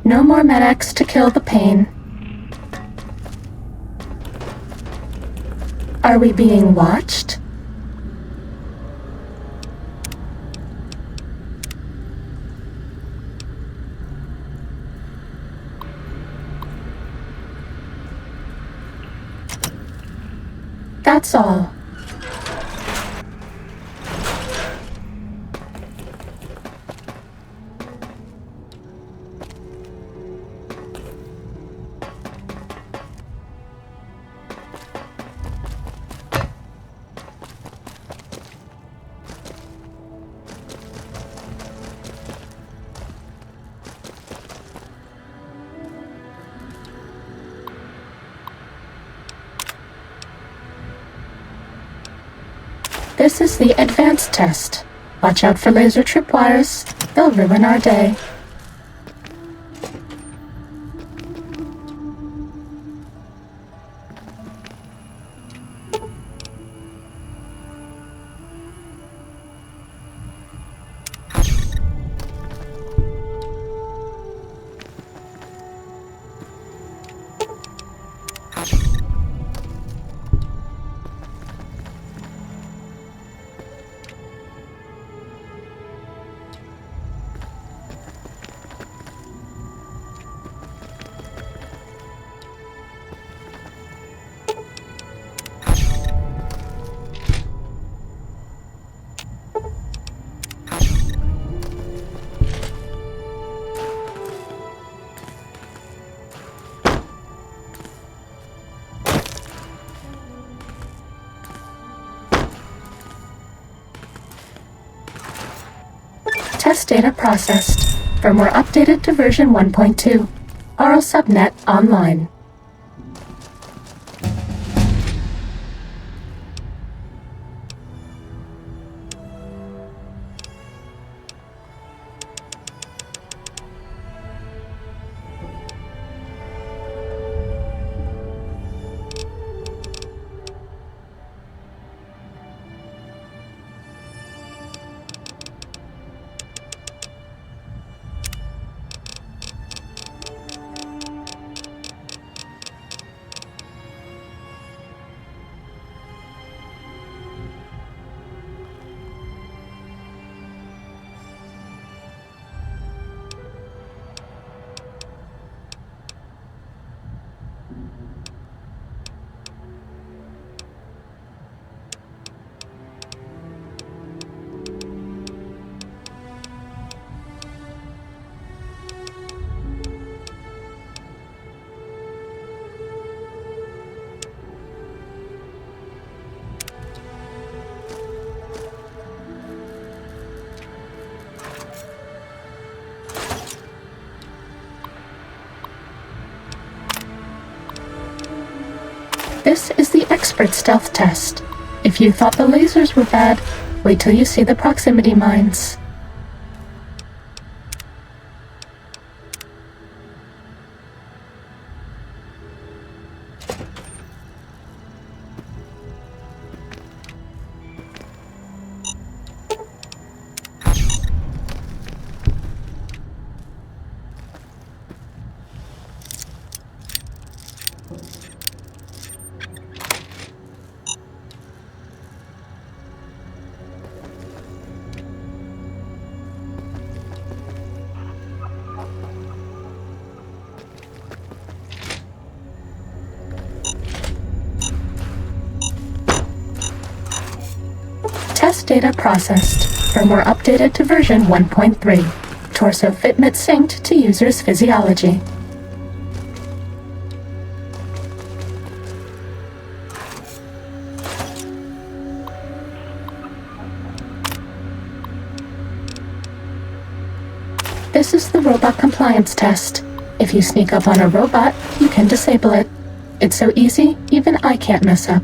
No more medics to kill the pain. Are we being watched? That's all. This is the advanced test. Watch out for laser tripwires. They'll ruin our day. Test data processed. Firmware updated to version 1.2. Aural subnet online. This is the expert stealth test. If you thought the lasers were bad, wait till you see the proximity mines. Test data processed. Firmware updated to version 1.3. Torso fitment synced to user's physiology. This is the robot compliance test. If you sneak up on a robot, you can disable it. It's so easy, even I can't mess up.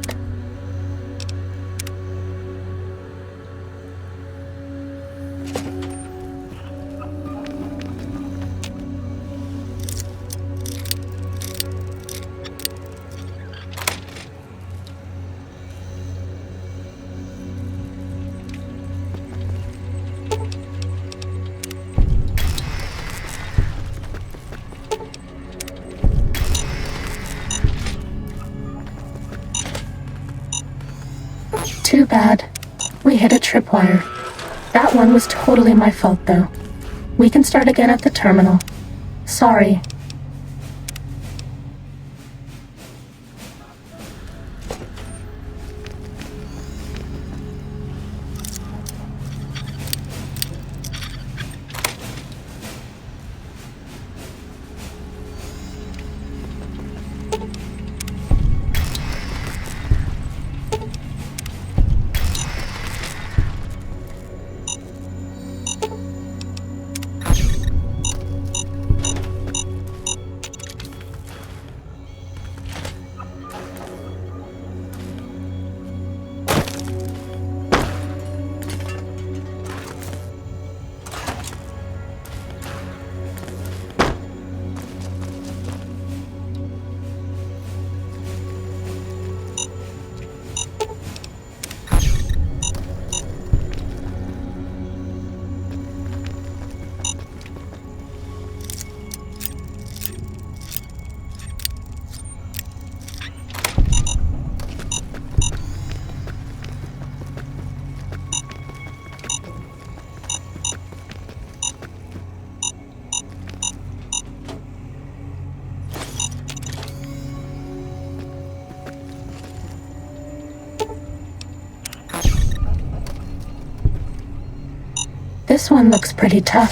Too bad. We hit a tripwire. That one was totally my fault, though. We can start again at the terminal. Sorry. This one looks pretty tough.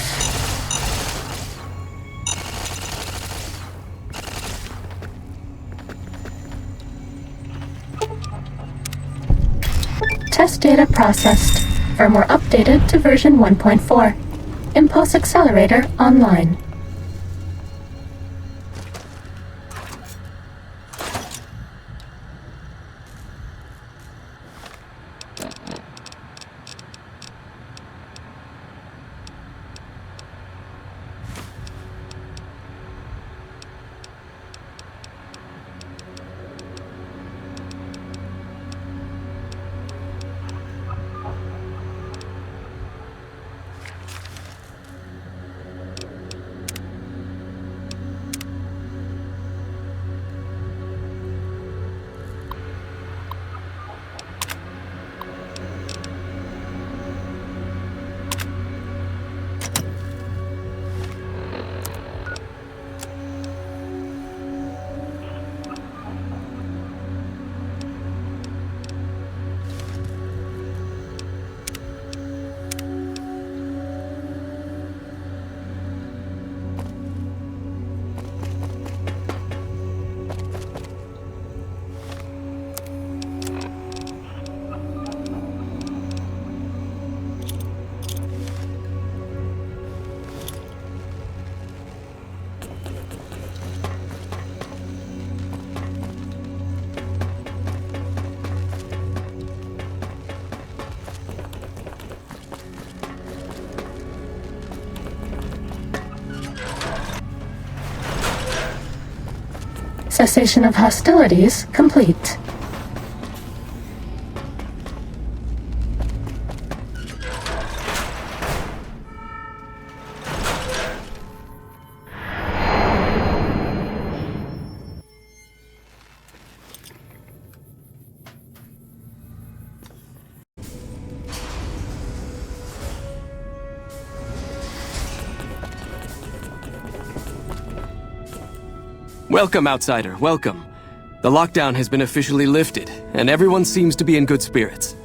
Test data processed. Firmware updated to version 1.4. Impulse accelerator online. Cessation of hostilities complete. Welcome, Outsider, welcome. The lockdown has been officially lifted, and everyone seems to be in good spirits.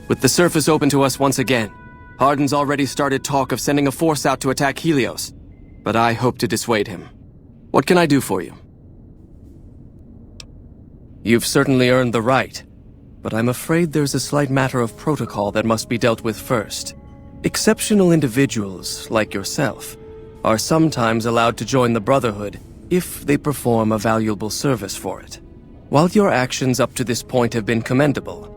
With the surface open to us once again, Hardin's already started talk of sending a force out to attack Helios, but I hope to dissuade him. What can I do for you? You've certainly earned the right, but I'm afraid there's a slight matter of protocol that must be dealt with first. Exceptional individuals, like yourself, are sometimes allowed to join the Brotherhood if they perform a valuable service for it. While your actions up to this point have been commendable,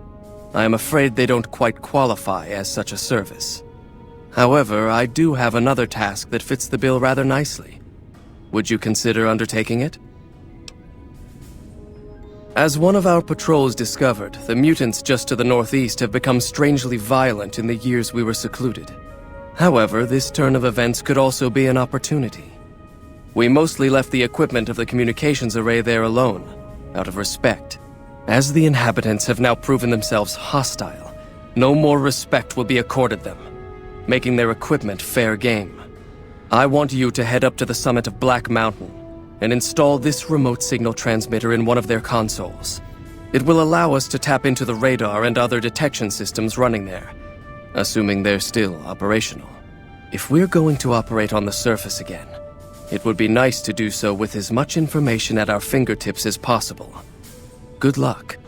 I am afraid they don't quite qualify as such a service. However, I do have another task that fits the bill rather nicely. Would you consider undertaking it? As one of our patrols discovered, the mutants just to the northeast have become strangely violent in the years we were secluded. However, this turn of events could also be an opportunity. We mostly left the equipment of the communications array there alone, out of respect. As the inhabitants have now proven themselves hostile, No more respect will be accorded them, making their equipment fair game. I want you to head up to the summit of Black Mountain and install this remote signal transmitter in one of their consoles. It will allow us to tap into the radar and other detection systems running there, assuming they're still operational. If we're going to operate on the surface again, it would be nice to do so with as much information at our fingertips as possible. Good luck.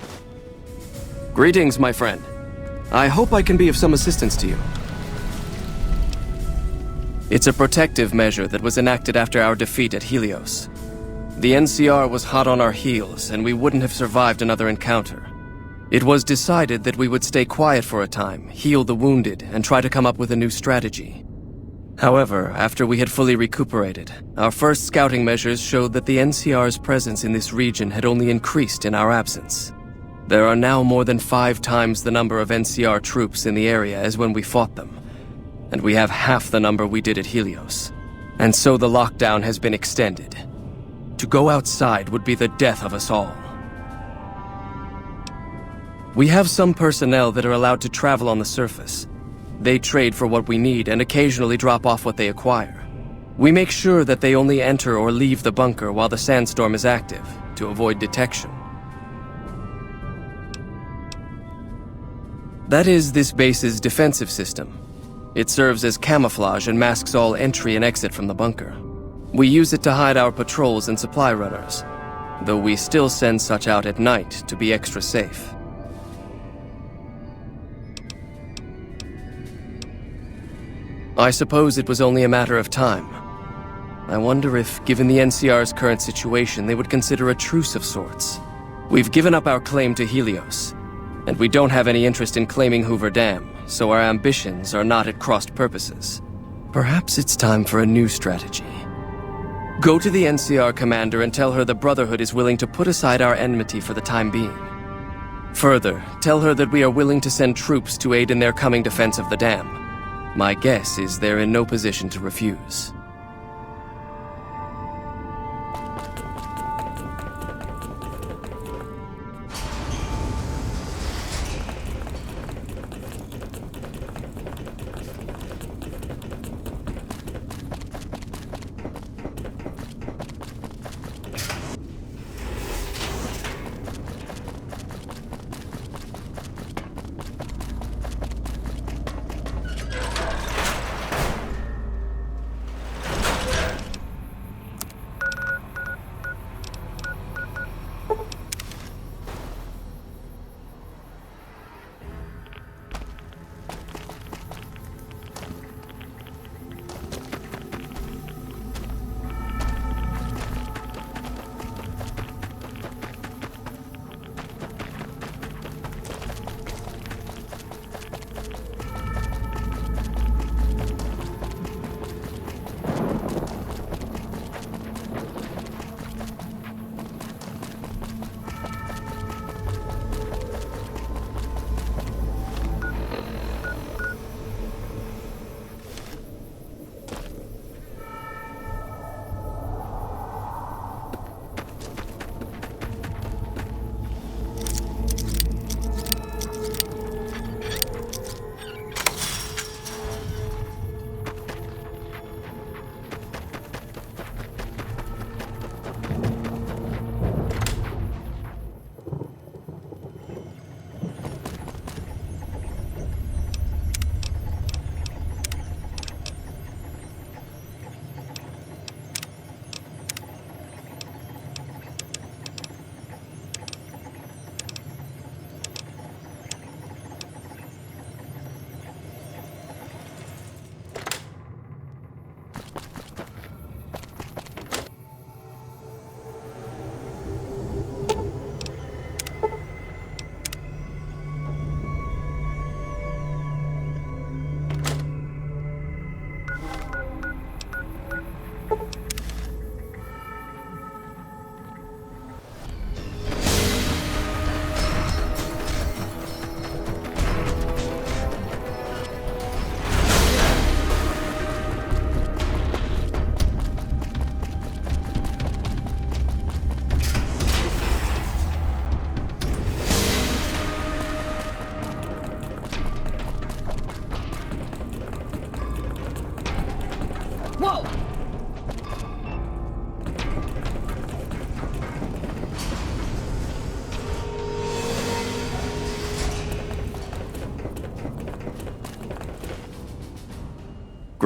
Greetings, my friend. I hope I can be of some assistance to you. It's a protective measure that was enacted after our defeat at Helios. The NCR was hot on our heels, and we wouldn't have survived another encounter. It was decided that we would stay quiet for a time, heal the wounded, and try to come up with a new strategy. However, after we had fully recuperated, our first scouting measures showed that the NCR's presence in this region had only increased in our absence. There are now more than 5 times the number of NCR troops in the area as when we fought them, and we have half the number we did at Helios. And so the lockdown has been extended. To go outside would be the death of us all. We have some personnel that are allowed to travel on the surface. They trade for what we need and occasionally drop off what they acquire. We make sure that they only enter or leave the bunker while the sandstorm is active, to avoid detection. That is this base's defensive system. It serves as camouflage and masks all entry and exit from the bunker. We use it to hide our patrols and supply runners, though we still send such out at night to be extra safe. I suppose it was only a matter of time. I wonder if, given the NCR's current situation, they would consider a truce of sorts. We've given up our claim to Helios, and we don't have any interest in claiming Hoover Dam, so our ambitions are not at crossed purposes. Perhaps it's time for a new strategy. Go to the NCR commander and tell her the Brotherhood is willing to put aside our enmity for the time being. Further, tell her that we are willing to send troops to aid in their coming defense of the dam. My guess is they're in no position to refuse.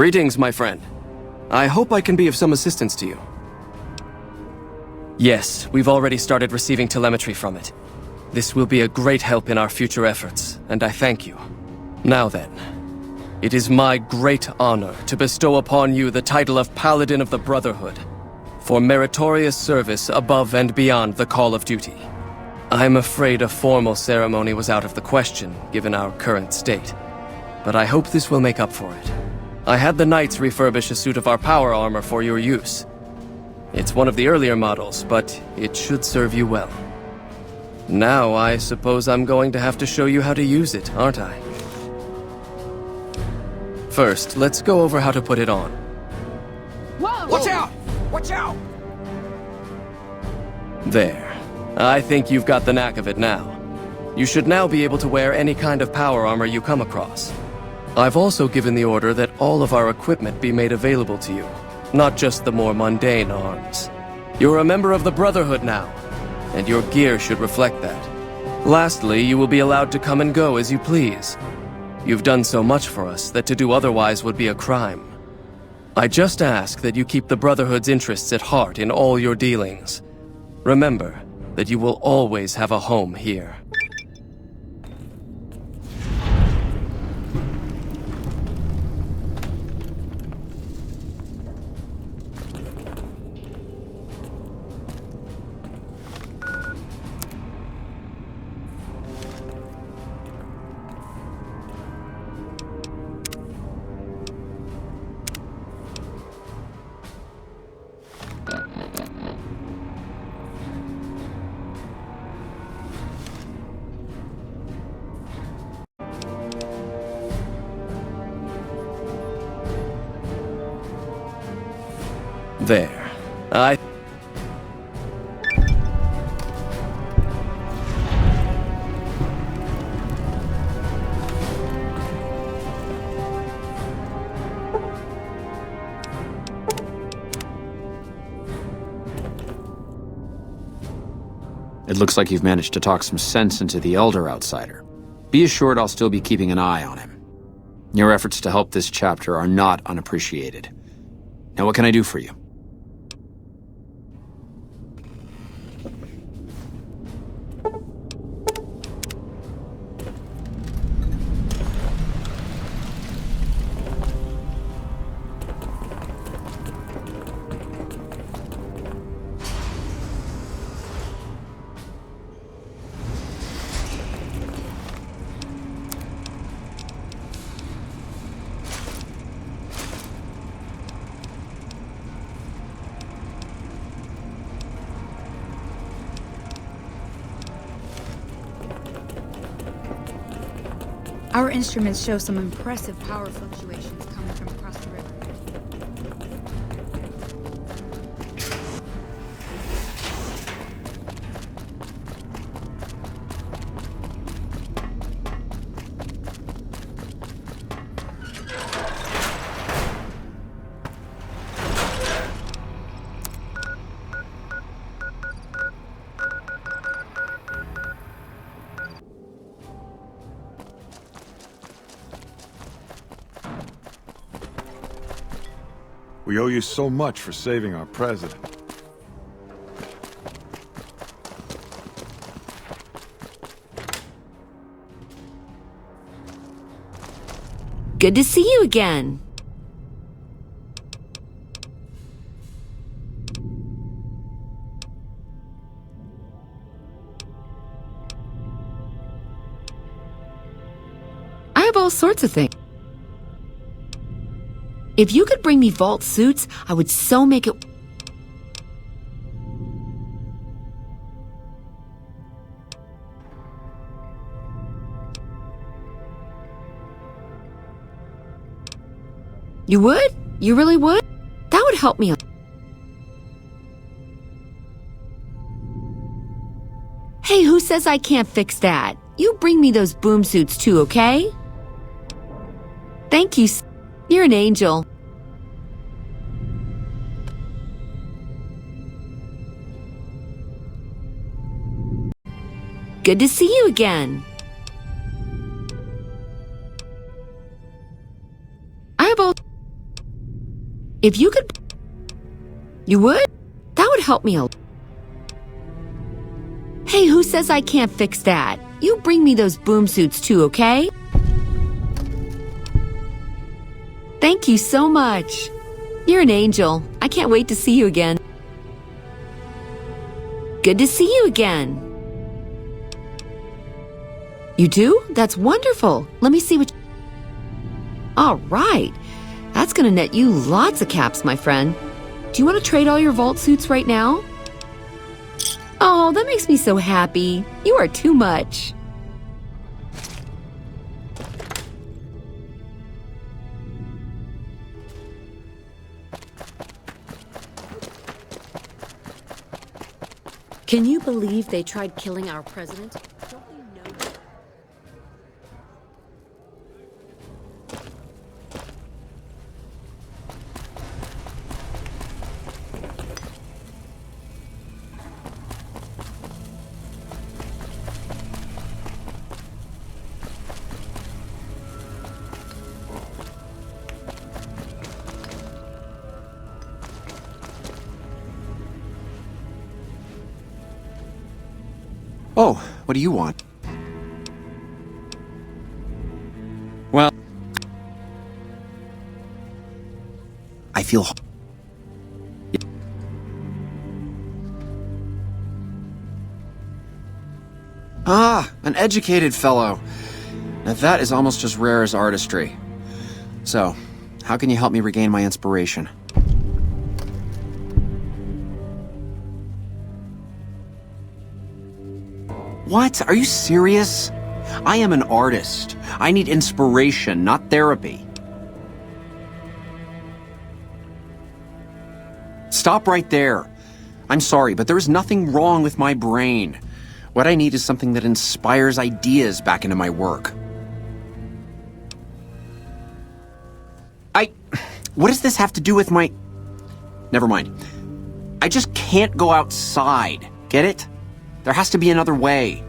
Greetings, my friend. I hope I can be of some assistance to you. Yes, we've already started receiving telemetry from it. This will be a great help in our future efforts, and I thank you. Now then, it is my great honor to bestow upon you the title of Paladin of the Brotherhood, for meritorious service above and beyond the call of duty. I'm afraid a formal ceremony was out of the question, given our current state, but I hope this will make up for it. I had the Knights refurbish a suit of our power armor for your use. It's one of the earlier models, but it should serve you well. Now I suppose I'm going to have to show you how to use it, aren't I? First, let's go over how to put it on. Whoa! Watch out! Watch out! There. I think you've got the knack of it now. You should now be able to wear any kind of power armor you come across. I've also given the order that all of our equipment be made available to you, not just the more mundane arms. You're a member of the Brotherhood now, and your gear should reflect that. Lastly, you will be allowed to come and go as you please. You've done so much for us that to do otherwise would be a crime. I just ask that you keep the Brotherhood's interests at heart in all your dealings. Remember that you will always have a home here. There. It looks like you've managed to talk some sense into the Elder Outsider. Be assured I'll still be keeping an eye on him. Your efforts to help this chapter are not unappreciated. Now what can I do for you? Our instruments show some impressive power fluctuations coming from across the river. We owe you so much for saving our president. Good to see you again. I have all sorts of things. If you could bring me vault suits, I would so make it... You would? You really would? That would help me. Hey, who says I can't fix that? You bring me those boom suits too, okay? Thank you. You're an angel. Good to see you again. I have all... If you could... You would? That would help me a lot. Hey, who says I can't fix that? You bring me those boom suits too, okay? Thank you so much. You're an angel. I can't wait to see you again. Good to see you again. You do? That's wonderful. Let me see what... All right. That's gonna net you lots of caps, my friend. Do you want to trade all your vault suits right now? Oh, that makes me so happy. You are too much. Can you believe they tried killing our president? Don't you know? Oh, what do you want? Well, I feel... Ah, an educated fellow. Now that is almost as rare as artistry. So, how can you help me regain my inspiration? What? Are you serious? I am an artist. I need inspiration, not therapy. Stop right there. I'm sorry, but there is nothing wrong with my brain. What I need is something that inspires ideas back into my work. What does this have to do with my... Never mind. I just can't go outside. Get it? There has to be another way.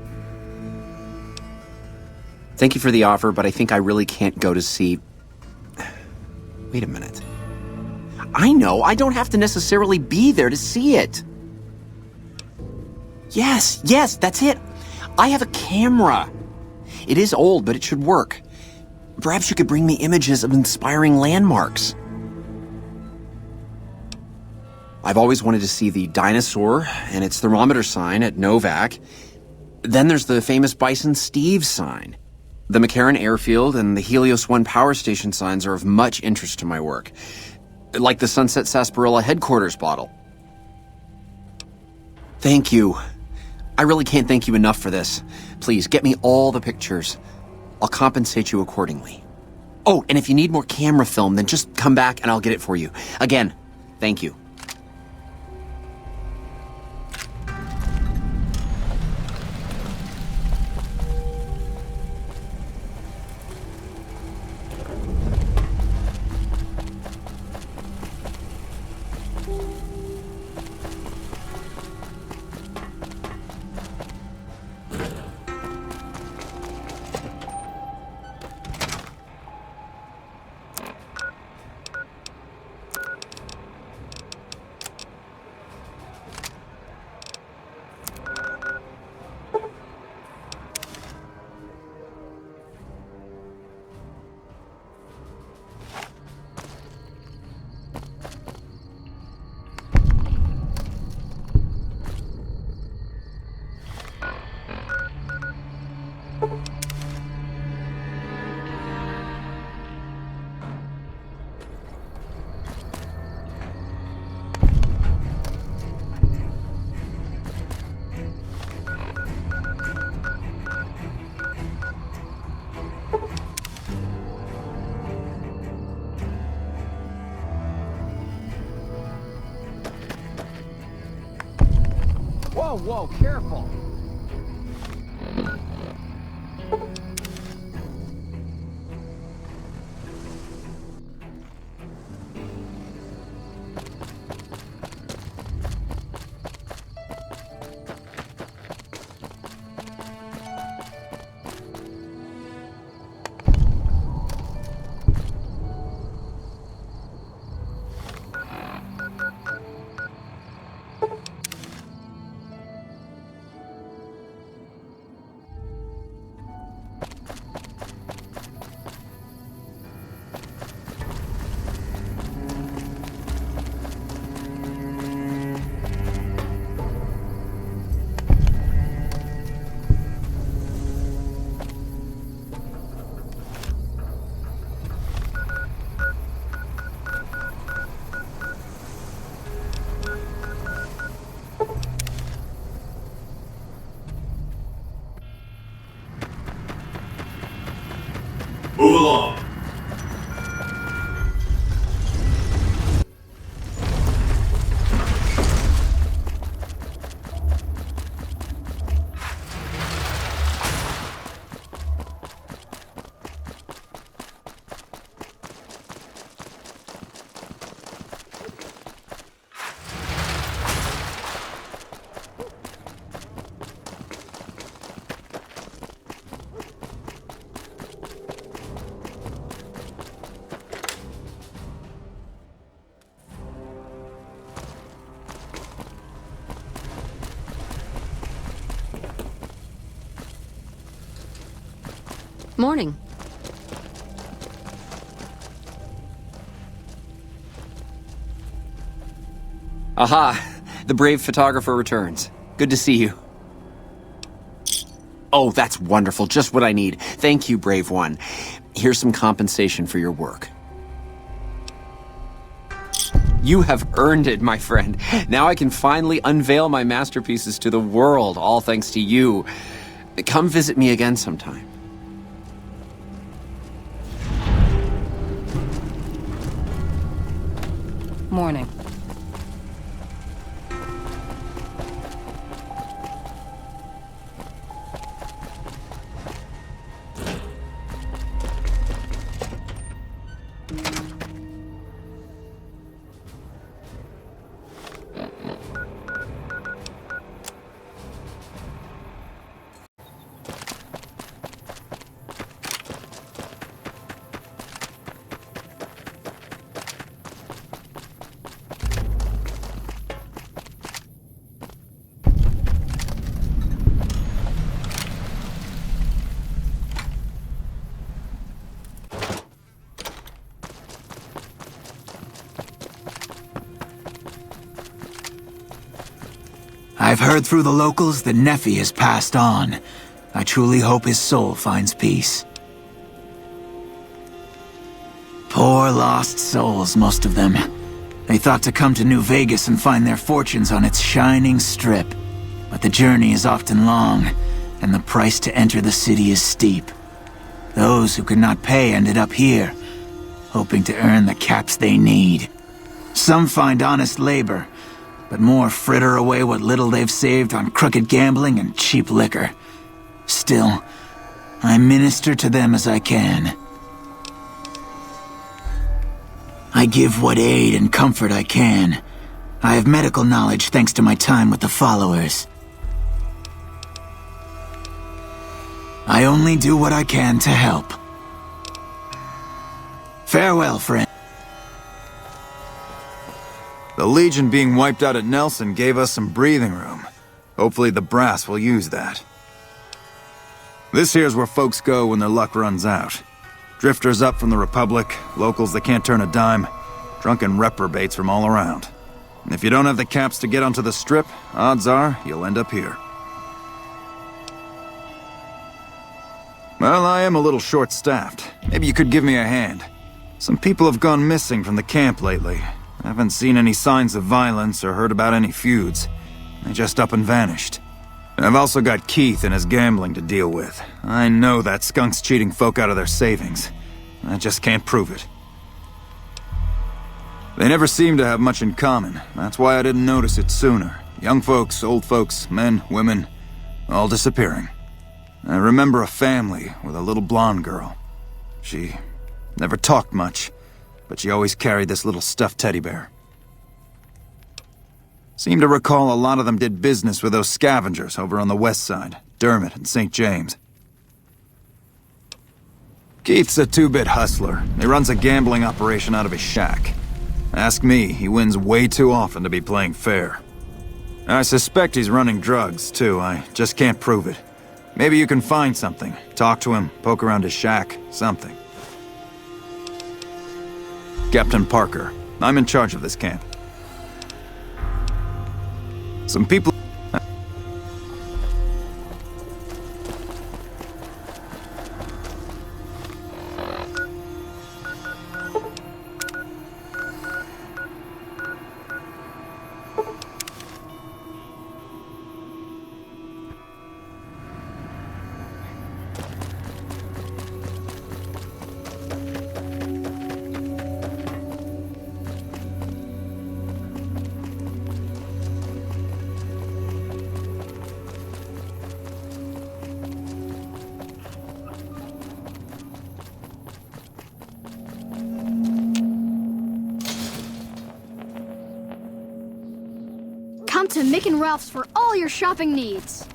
Thank you for the offer, but I think I really can't go to see... Wait a minute. I know, I don't have to necessarily be there to see it. Yes, that's it. I have a camera. It is old, but it should work. Perhaps you could bring me images of inspiring landmarks. I've always wanted to see the dinosaur and its thermometer sign at Novak. Then there's the famous Bison Steve sign. The McCarran Airfield and the Helios 1 power station signs are of much interest to my work. Like the Sunset Sarsaparilla headquarters bottle. Thank you. I really can't thank you enough for this. Please, get me all the pictures. I'll compensate you accordingly. Oh, and if you need more camera film, then just come back and I'll get it for you. Again, thank you. Whoa, careful. Move along. Morning. Aha! The brave photographer returns. Good to see you. Oh, that's wonderful. Just what I need. Thank you, brave one. Here's some compensation for your work. You have earned it, my friend. Now I can finally unveil my masterpieces to the world, all thanks to you. Come visit me again sometime. Morning. I've heard through the locals that Nephi has passed on. I truly hope his soul finds peace. Poor lost souls, most of them. They thought to come to New Vegas and find their fortunes on its shining strip. But the journey is often long, and the price to enter the city is steep. Those who could not pay ended up here, hoping to earn the caps they need. Some find honest labor, but more fritter away what little they've saved on crooked gambling and cheap liquor. Still, I minister to them as I can. I give what aid and comfort I can. I have medical knowledge thanks to my time with the followers. I only do what I can to help. Farewell, friend. The Legion being wiped out at Nelson gave us some breathing room. Hopefully the brass will use that. This here's where folks go when their luck runs out. Drifters up from the Republic, locals that can't turn a dime, drunken reprobates from all around. And if you don't have the caps to get onto the Strip, odds are you'll end up here. Well, I am a little short-staffed. Maybe you could give me a hand. Some people have gone missing from the camp lately. I haven't seen any signs of violence or heard about any feuds. They just up and vanished. And I've also got Keith and his gambling to deal with. I know that skunk's cheating folk out of their savings. I just can't prove it. They never seem to have much in common. That's why I didn't notice it sooner. Young folks, old folks, men, women, all disappearing. I remember a family with a little blonde girl. She never talked much, but she always carried this little stuffed teddy bear. Seem to recall a lot of them did business with those scavengers over on the west side, Dermot and St. James. Keith's a two-bit hustler. He runs a gambling operation out of his shack. Ask me, he wins way too often to be playing fair. I suspect he's running drugs, too. I just can't prove it. Maybe you can find something. Talk to him, poke around his shack, something. Captain Parker. I'm in charge of this camp. Some people... to Mick and Ralph's for all your shopping needs.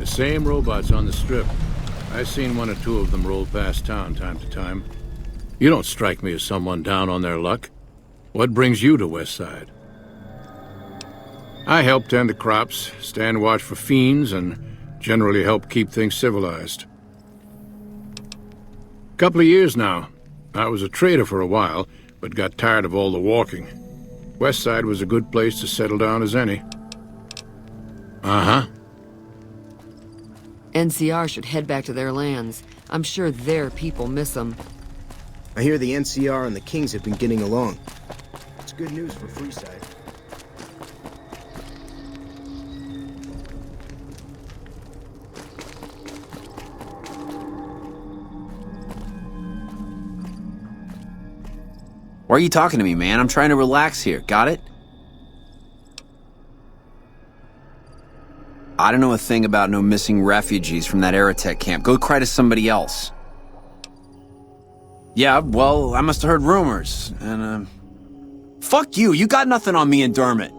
Same robots on the strip. I've seen one or two of them roll past town time to time. You don't strike me as someone down on their luck. What brings you to Westside? I help tend the crops, stand watch for fiends, and generally help keep things civilized. Couple of years now. I was a trader for a while, but got tired of all the walking. Westside was a good place to settle down as any. Uh-huh. NCR should head back to their lands. I'm sure their people miss them. I hear the NCR and the Kings have been getting along. It's good news for Freeside. Why are you talking to me, man? I'm trying to relax here. Got it? I don't know a thing about no missing refugees from that Aerotech camp. Go cry to somebody else. Yeah, well, I must have heard rumors, and, fuck you! You got nothing on me and Dermot!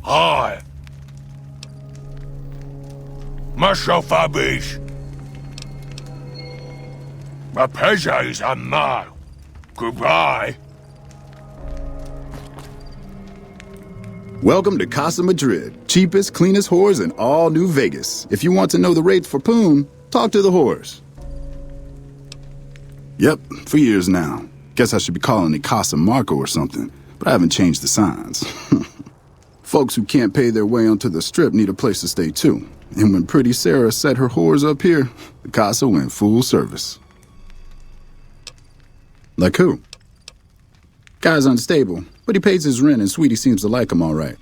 Hi. Marshal Fabish. My pleasure is on mine. Goodbye. Welcome to Casa Madrid, cheapest, cleanest whores in all New Vegas. If you want to know the rates for Poon, talk to the whores. Yep, for years now. Guess I should be calling it Casa Marco or something, but I haven't changed the signs. Folks who can't pay their way onto the strip need a place to stay too. And when Pretty Sarah set her whores up here, the Casa went full service. Like who? Guy's unstable, but he pays his rent and Sweetie seems to like him all right.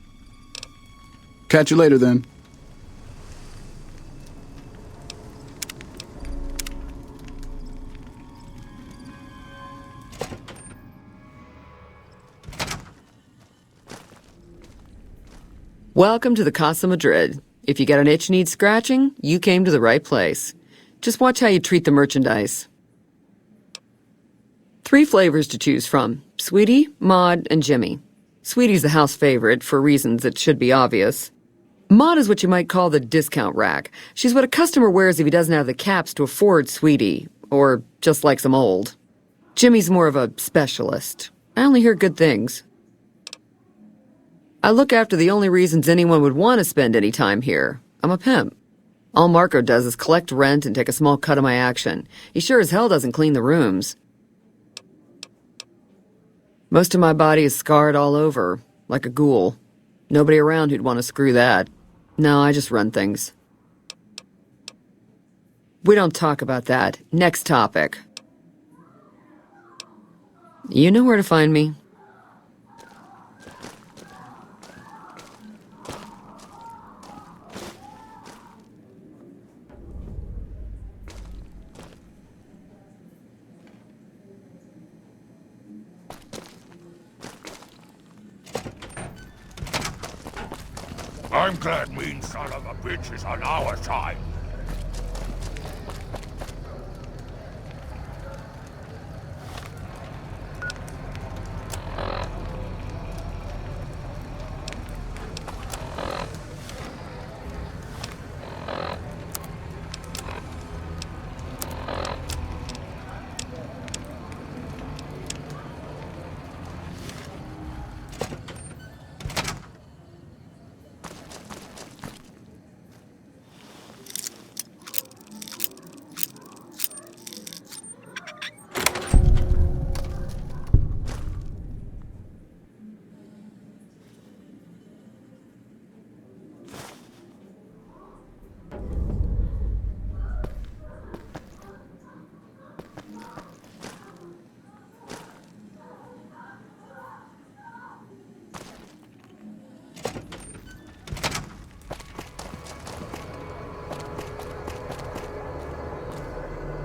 Catch you later then. Welcome to the Casa Madrid. If you got an itch needs scratching, you came to the right place. Just watch how you treat the merchandise. 3 flavors to choose from: Sweetie, Maud, and Jimmy. Sweetie's the house favorite for reasons that should be obvious. Maud is what you might call the discount rack. She's what a customer wears if he doesn't have the caps to afford Sweetie, or just likes them old. Jimmy's more of a specialist. I only hear good things. I look after the only reasons anyone would want to spend any time here. I'm a pimp. All Marco does is collect rent and take a small cut of my action. He sure as hell doesn't clean the rooms. Most of my body is scarred all over, like a ghoul. Nobody around who'd want to screw that. No, I just run things. We don't talk about that. Next topic. You know where to find me. I'm glad mean son of a bitch is on our side.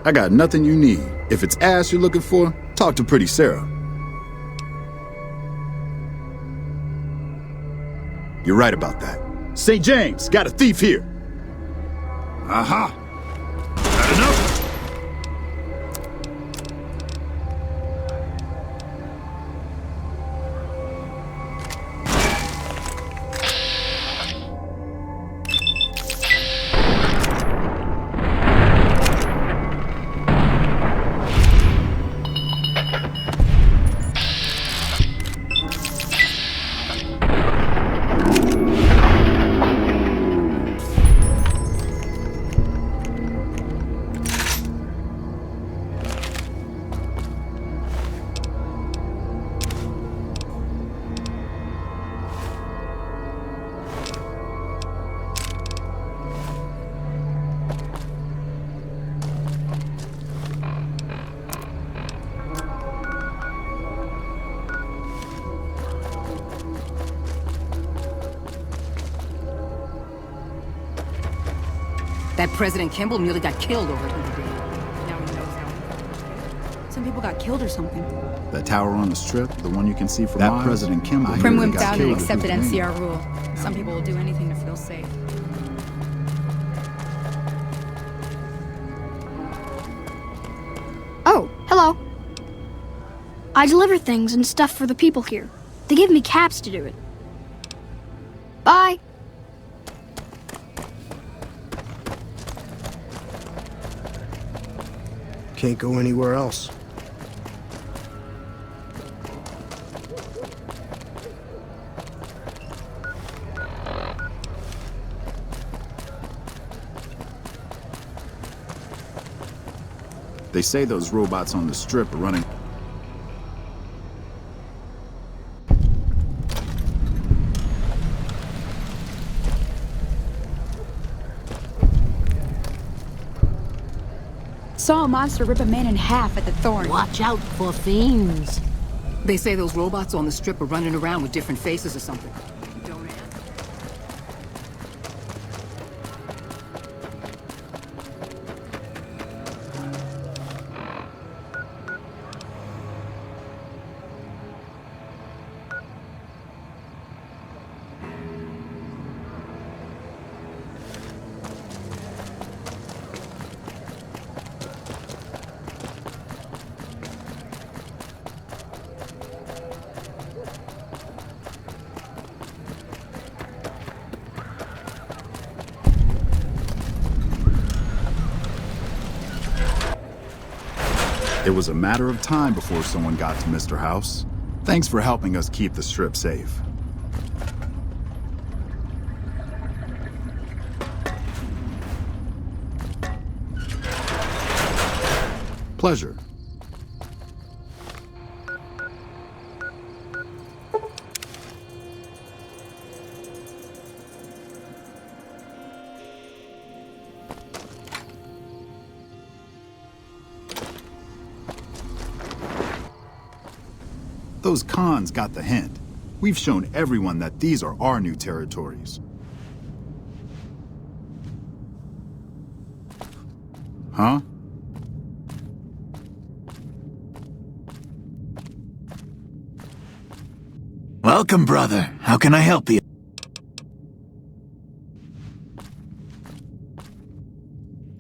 I got nothing you need. If it's ass you're looking for, talk to Pretty Sarah. You're right about that. St. James, got a thief here. Aha! That enough? That President Kimball nearly got killed over here today. Now he knows how. Some people got killed or something. That tower on the strip, the one you can see from Mars? President Kimball. Prim went down and accepted NCR rule. Some people will do anything to feel safe. Oh, hello. I deliver things and stuff for the people here. They give me caps to do it. Bye. Can't go anywhere else. They say those robots on the strip are running. Saw a monster rip a man in half at the Thorn. Watch out for fiends. They say those robots on the strip are running around with different faces or something. Don't ask. It was a matter of time before someone got to Mr. House. Thanks for helping us keep the strip safe. Pleasure. Those cons got the hint. We've shown everyone that these are our new territories. Huh? Welcome, brother. How can I help you?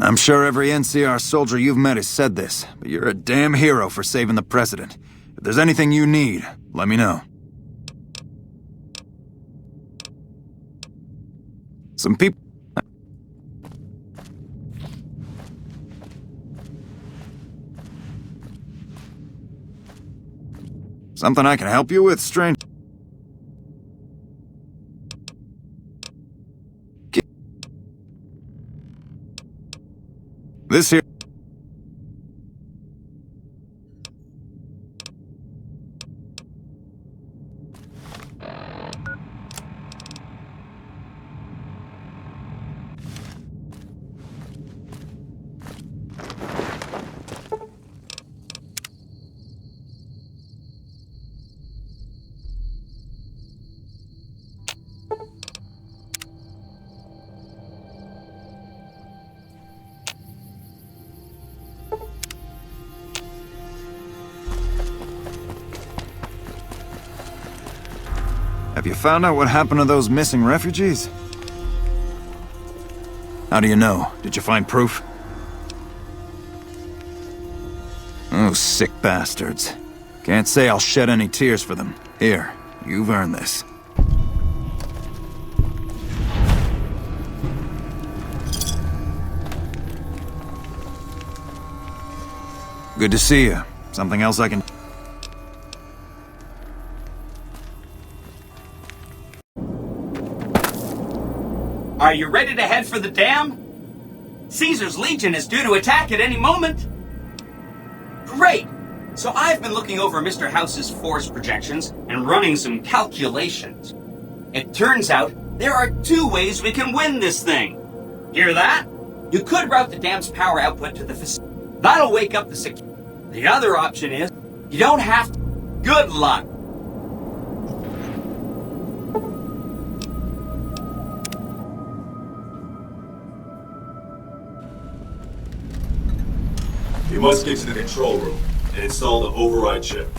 I'm sure every NCR soldier you've met has said this, but you're a damn hero for saving the president. If there's anything you need, let me know. Some people... Something I can help you with, stranger? This here... Have you found out what happened to those missing refugees? How do you know? Did you find proof? Oh, sick bastards. Can't say I'll shed any tears for them. Here, you've earned this. Good to see you. Something else I can... Are you ready to head for the dam? Caesar's Legion is due to attack at any moment. Great! So I've been looking over Mr. House's force projections and running some calculations. It turns out there are 2 ways we can win this thing. Hear that? You could route the dam's power output to the facility. That'll wake up the The other option is, you don't have to. Good luck! You must get to the control room and install the override chip.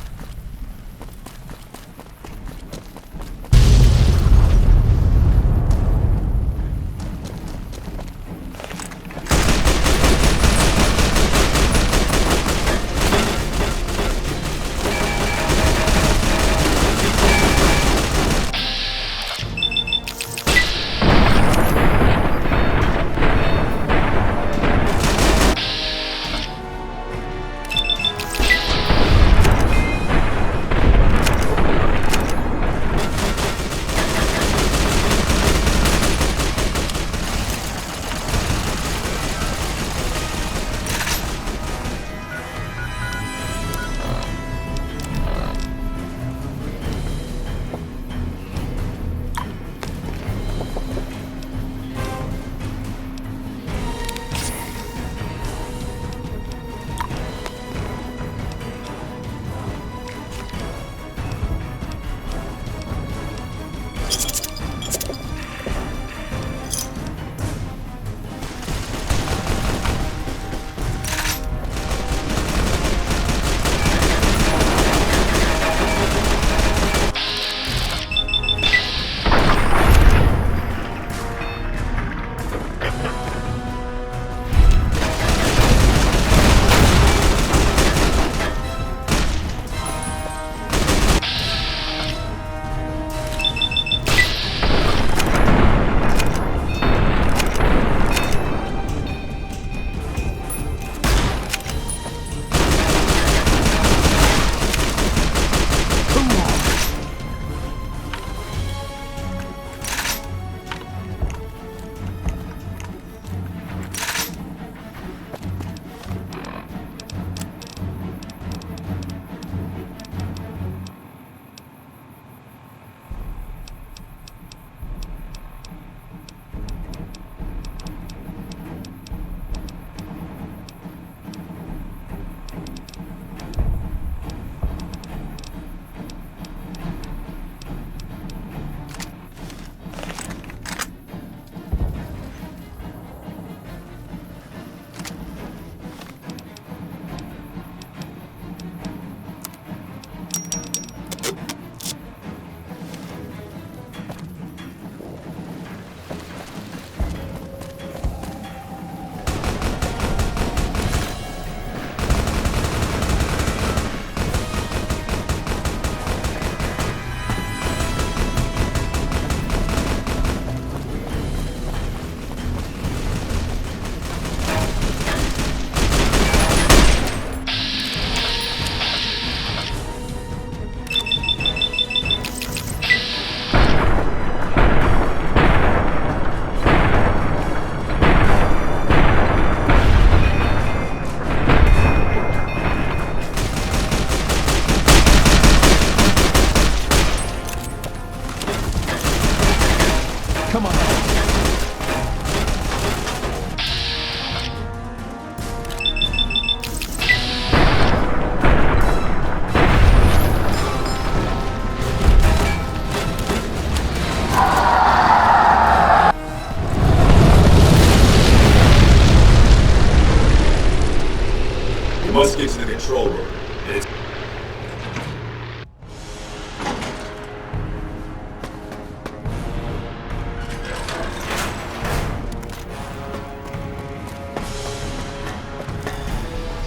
You must get to the control room. It's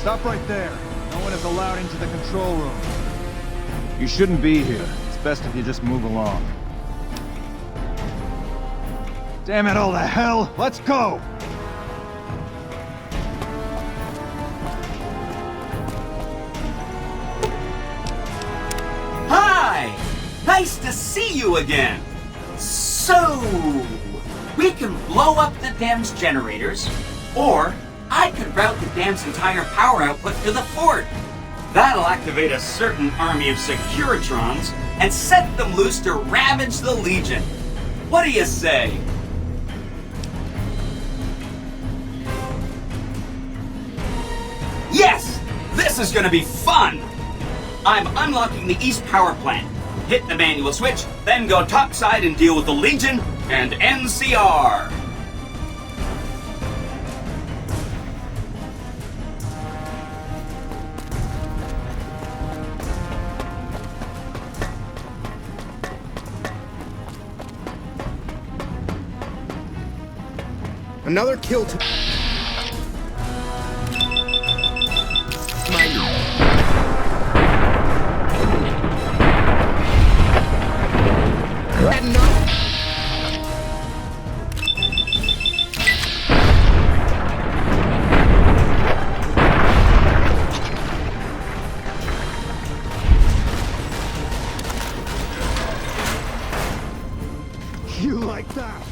Stop right there. No one is allowed into the control room. You shouldn't be here. It's best if you just move along. Damn it all to hell! Let's go! Hi! Nice to see you again! So, we can blow up the dam's generators, or I could route the dam's entire power output to the fort. That'll activate a certain army of Securitrons and set them loose to ravage the Legion. What do you say? Yes! This is gonna be fun! I'm unlocking the East Power Plant. Hit the manual switch, then go topside and deal with the Legion and NCR. Another kill to... You like that?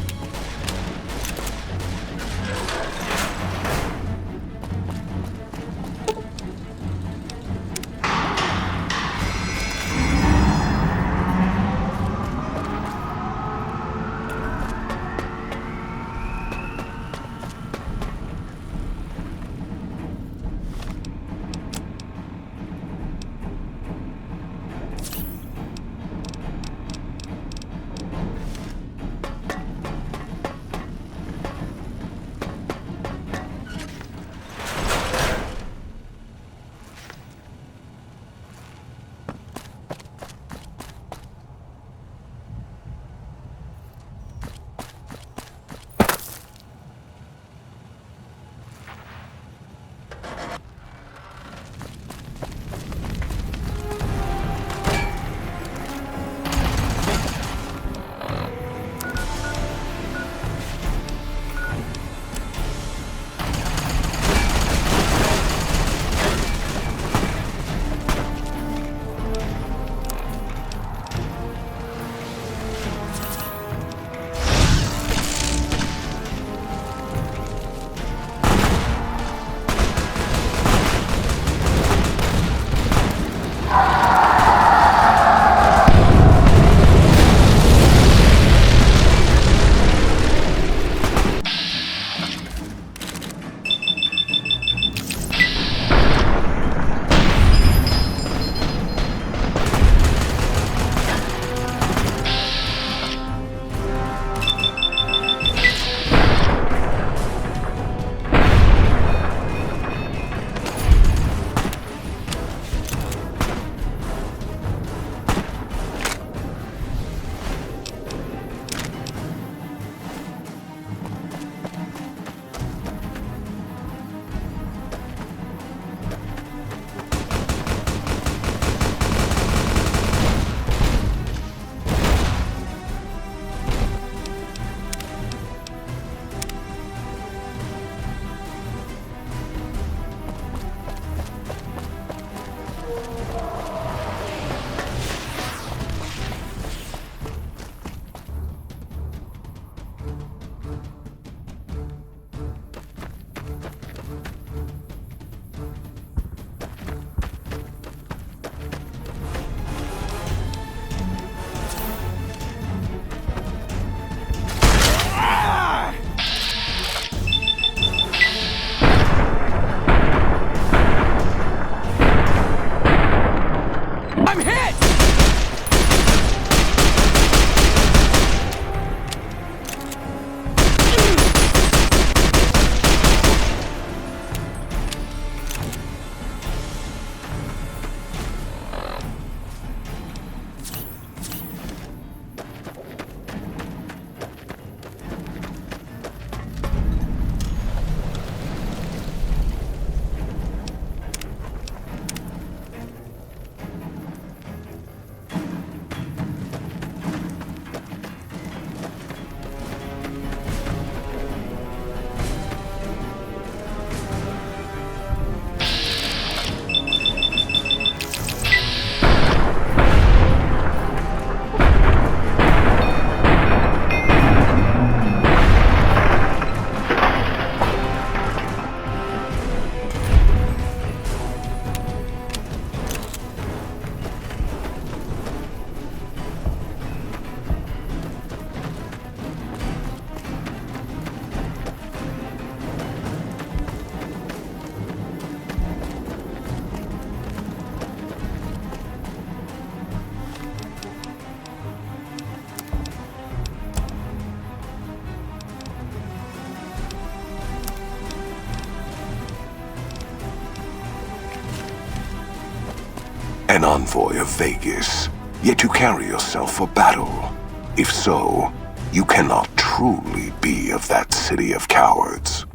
envoy of Vegas, yet you carry yourself for battle. If so, you cannot truly be of that city of cowards.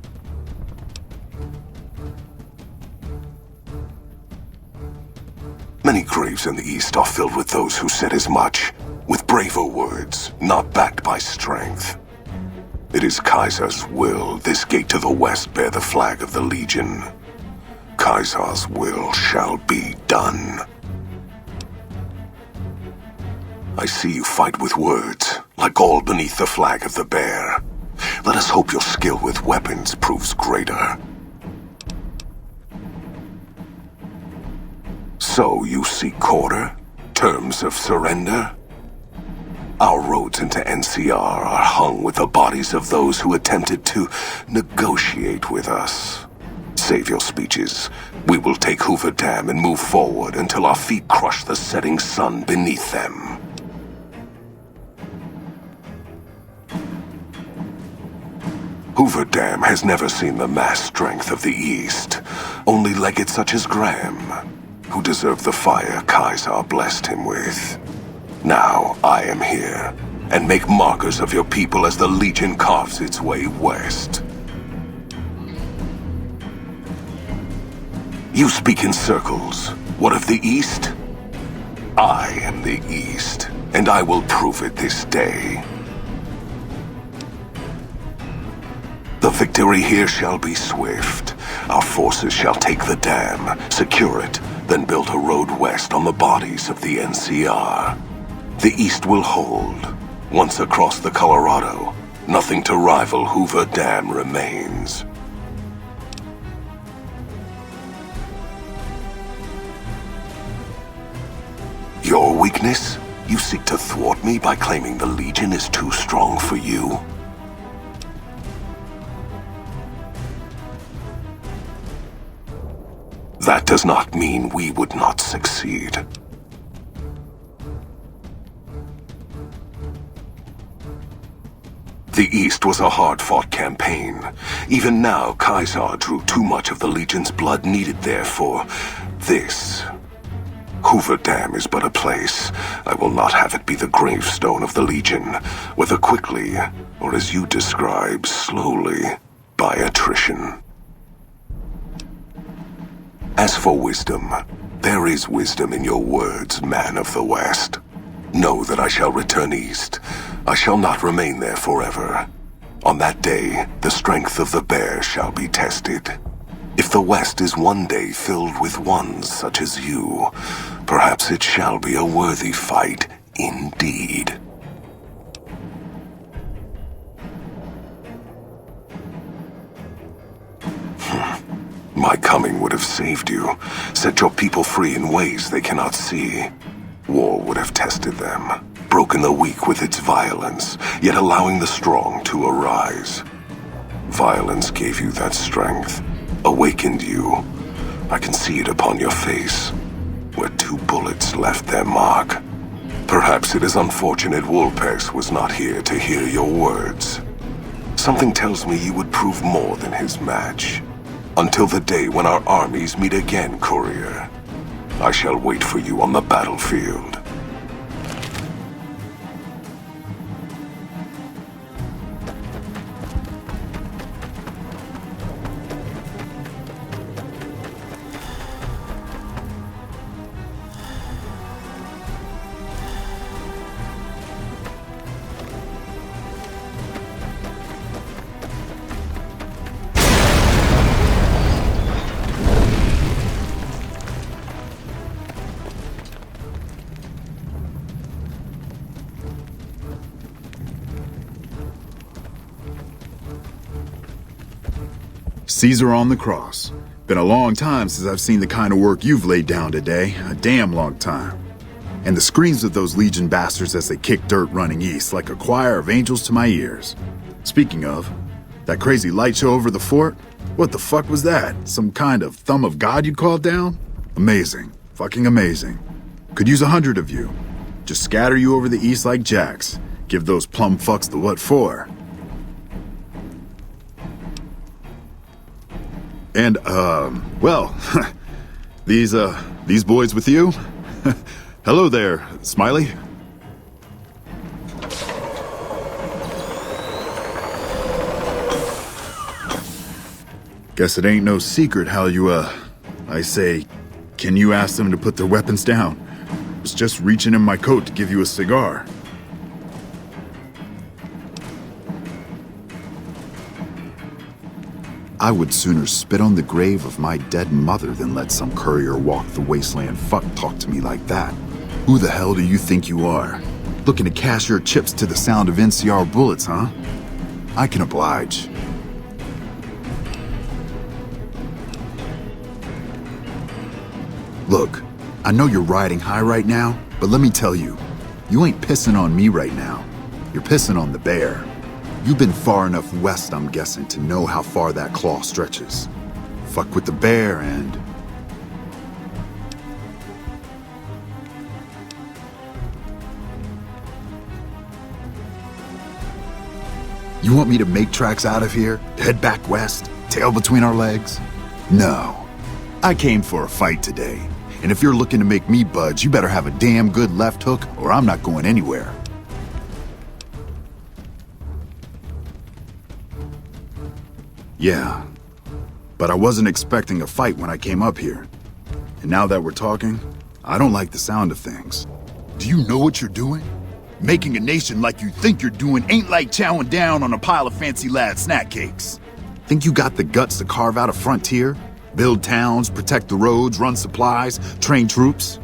Many graves in the East are filled with those who said as much, with braver words, not backed by strength. It is Caesar's will this gate to the west bear the flag of the Legion. Caesar's will shall be done. I see you fight with words, like all beneath the flag of the bear. Let us hope your skill with weapons proves greater. So you seek quarter? Terms of surrender? Our roads into NCR are hung with the bodies of those who attempted to negotiate with us. Save your speeches. We will take Hoover Dam and move forward until our feet crush the setting sun beneath them. Hoover Dam has never seen the mass strength of the East. Only legates such as Graham, who deserve the fire Caesar blessed him with. Now I am here, and make markers of your people as the Legion carves its way west. You speak in circles. What of the East? I am the East, and I will prove it this day. The victory here shall be swift. Our forces shall take the dam, secure it, then build a road west on the bodies of the NCR. The East will hold. Once across the Colorado, nothing to rival Hoover Dam remains. Your weakness? You seek to thwart me by claiming the Legion is too strong for you? That does not mean we would not succeed. The East was a hard-fought campaign. Even now, Caesar drew too much of the Legion's blood needed there for this. Hoover Dam is but a place. I will not have it be the gravestone of the Legion, whether quickly, or as you describe, slowly, by attrition. As for wisdom, there is wisdom in your words, man of the West. Know that I shall return east. I shall not remain there forever. On that day, the strength of the bear shall be tested. If the West is one day filled with ones such as you, perhaps it shall be a worthy fight indeed. My coming would have saved you, set your people free in ways they cannot see. War would have tested them, broken the weak with its violence, yet allowing the strong to arise. Violence gave you that strength, awakened you. I can see it upon your face, where 2 bullets left their mark. Perhaps it is unfortunate Wolpex was not here to hear your words. Something tells me you would prove more than his match. Until the day when our armies meet again, Courier. I shall wait for you on the battlefield. Caesar on the cross. Been a long time since I've seen the kind of work you've laid down today. A damn long time. And the screams of those Legion bastards as they kick dirt running east like a choir of angels to my ears. Speaking of, that crazy light show over the fort? What the fuck was that? Some kind of thumb of God you called down? Amazing. Fucking amazing. Could use 100 of you. Just scatter you over the east like jacks. Give those plum fucks the what for. And, well, these boys with you? Hello there, Smiley. Guess it ain't no secret how you, I say, can you ask them to put their weapons down? I was just reaching in my coat to give you a cigar. I would sooner spit on the grave of my dead mother than let some courier walk the wasteland fuck talk to me like that. Who the hell do you think you are? Looking to cash your chips to the sound of NCR bullets, huh? I can oblige. Look, I know you're riding high right now, but let me tell you, you ain't pissing on me right now. You're pissing on the bear. You've been far enough west, I'm guessing, to know how far that claw stretches. Fuck with the bear and... You want me to make tracks out of here? Head back west? Tail between our legs? No. I came for a fight today. And if you're looking to make me budge, you better have a damn good left hook or I'm not going anywhere. Yeah, but I wasn't expecting a fight when I came up here. And now that we're talking, I don't like the sound of things. Do you know what you're doing? Making a nation like you think you're doing ain't like chowing down on a pile of fancy lad snack cakes. Think you got the guts to carve out a frontier? Build towns, protect the roads, run supplies, train troops?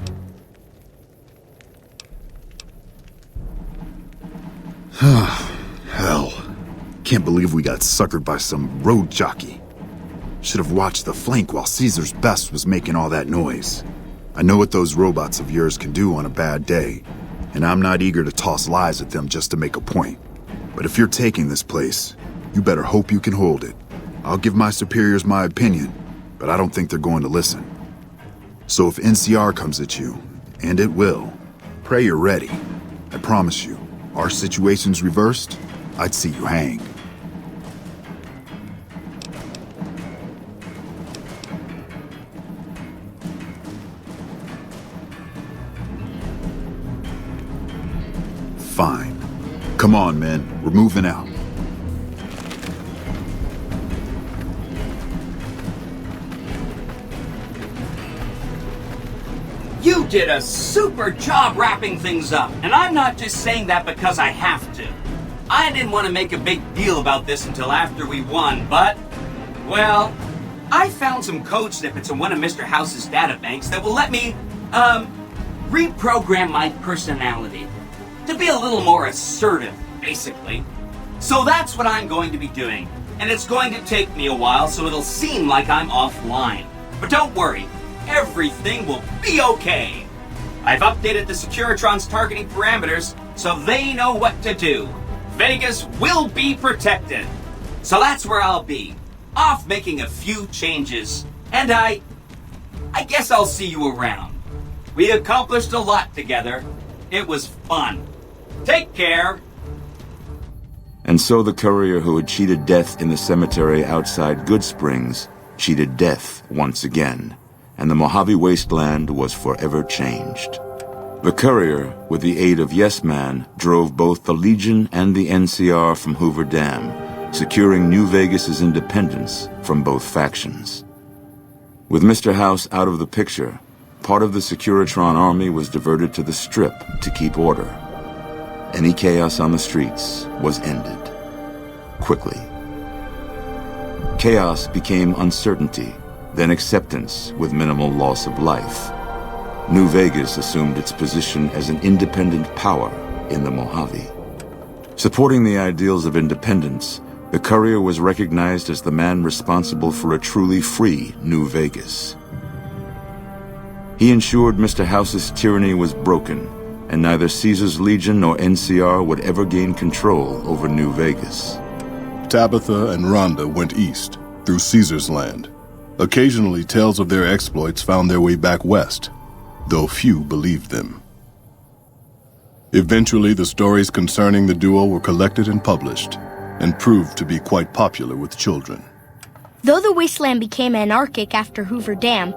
Hell. Can't believe we got suckered by some road jockey. Should have watched the flank while Caesar's best was making all that noise. I know what those robots of yours can do on a bad day, and I'm not eager to toss lies at them just to make a point. But if you're taking this place, you better hope you can hold it. I'll give my superiors my opinion, but I don't think they're going to listen. So if NCR comes at you, and it will, pray you're ready. I promise you, our situation's reversed, I'd see you hang. Fine. Come on, men. We're moving out. You did a super job wrapping things up, and I'm not just saying that because I have to. I didn't want to make a big deal about this until after we won, but, well, I found some code snippets in one of Mr. House's databanks that will let me, reprogram my personality to be a little more assertive, basically. So that's what I'm going to be doing, and it's going to take me a while, so it'll seem like I'm offline. But don't worry, everything will be okay. I've updated the Securitron's targeting parameters, so they know what to do. Vegas will be protected. So that's where I'll be, off making a few changes. And I guess I'll see you around. We accomplished a lot together. It was fun. Take care. And so the courier who had cheated death in the cemetery outside Goodsprings cheated death once again, and the Mojave Wasteland was forever changed. The courier, with the aid of Yes Man, drove both the Legion and the NCR from Hoover Dam, securing New Vegas's independence from both factions. With Mr. House out of the picture, part of the Securitron army was diverted to the Strip to keep order. Any chaos on the streets was ended. Quickly. Chaos became uncertainty, then acceptance with minimal loss of life. New Vegas assumed its position as an independent power in the Mojave. Supporting the ideals of independence, the courier was recognized as the man responsible for a truly free New Vegas. He ensured Mr. House's tyranny was broken, and neither Caesar's Legion nor NCR would ever gain control over New Vegas. Tabitha and Rhonda went east, through Caesar's land. Occasionally, tales of their exploits found their way back west, though few believed them. Eventually, the stories concerning the duo were collected and published, and proved to be quite popular with children. Though the wasteland became anarchic after Hoover Dam,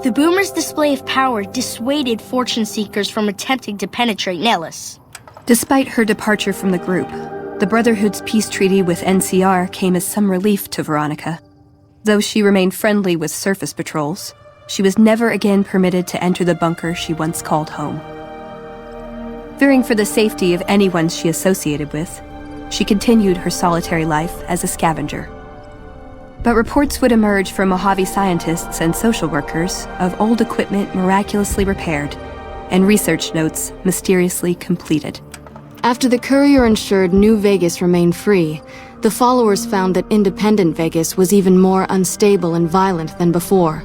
The Boomer's display of power dissuaded fortune seekers from attempting to penetrate Nellis. Despite her departure from the group, the Brotherhood's peace treaty with NCR came as some relief to Veronica. Though she remained friendly with surface patrols, she was never again permitted to enter the bunker she once called home. Fearing for the safety of anyone she associated with, she continued her solitary life as a scavenger. But reports would emerge from Mojave scientists and social workers of old equipment miraculously repaired and research notes mysteriously completed. After the courier ensured New Vegas remained free, the followers found that independent Vegas was even more unstable and violent than before.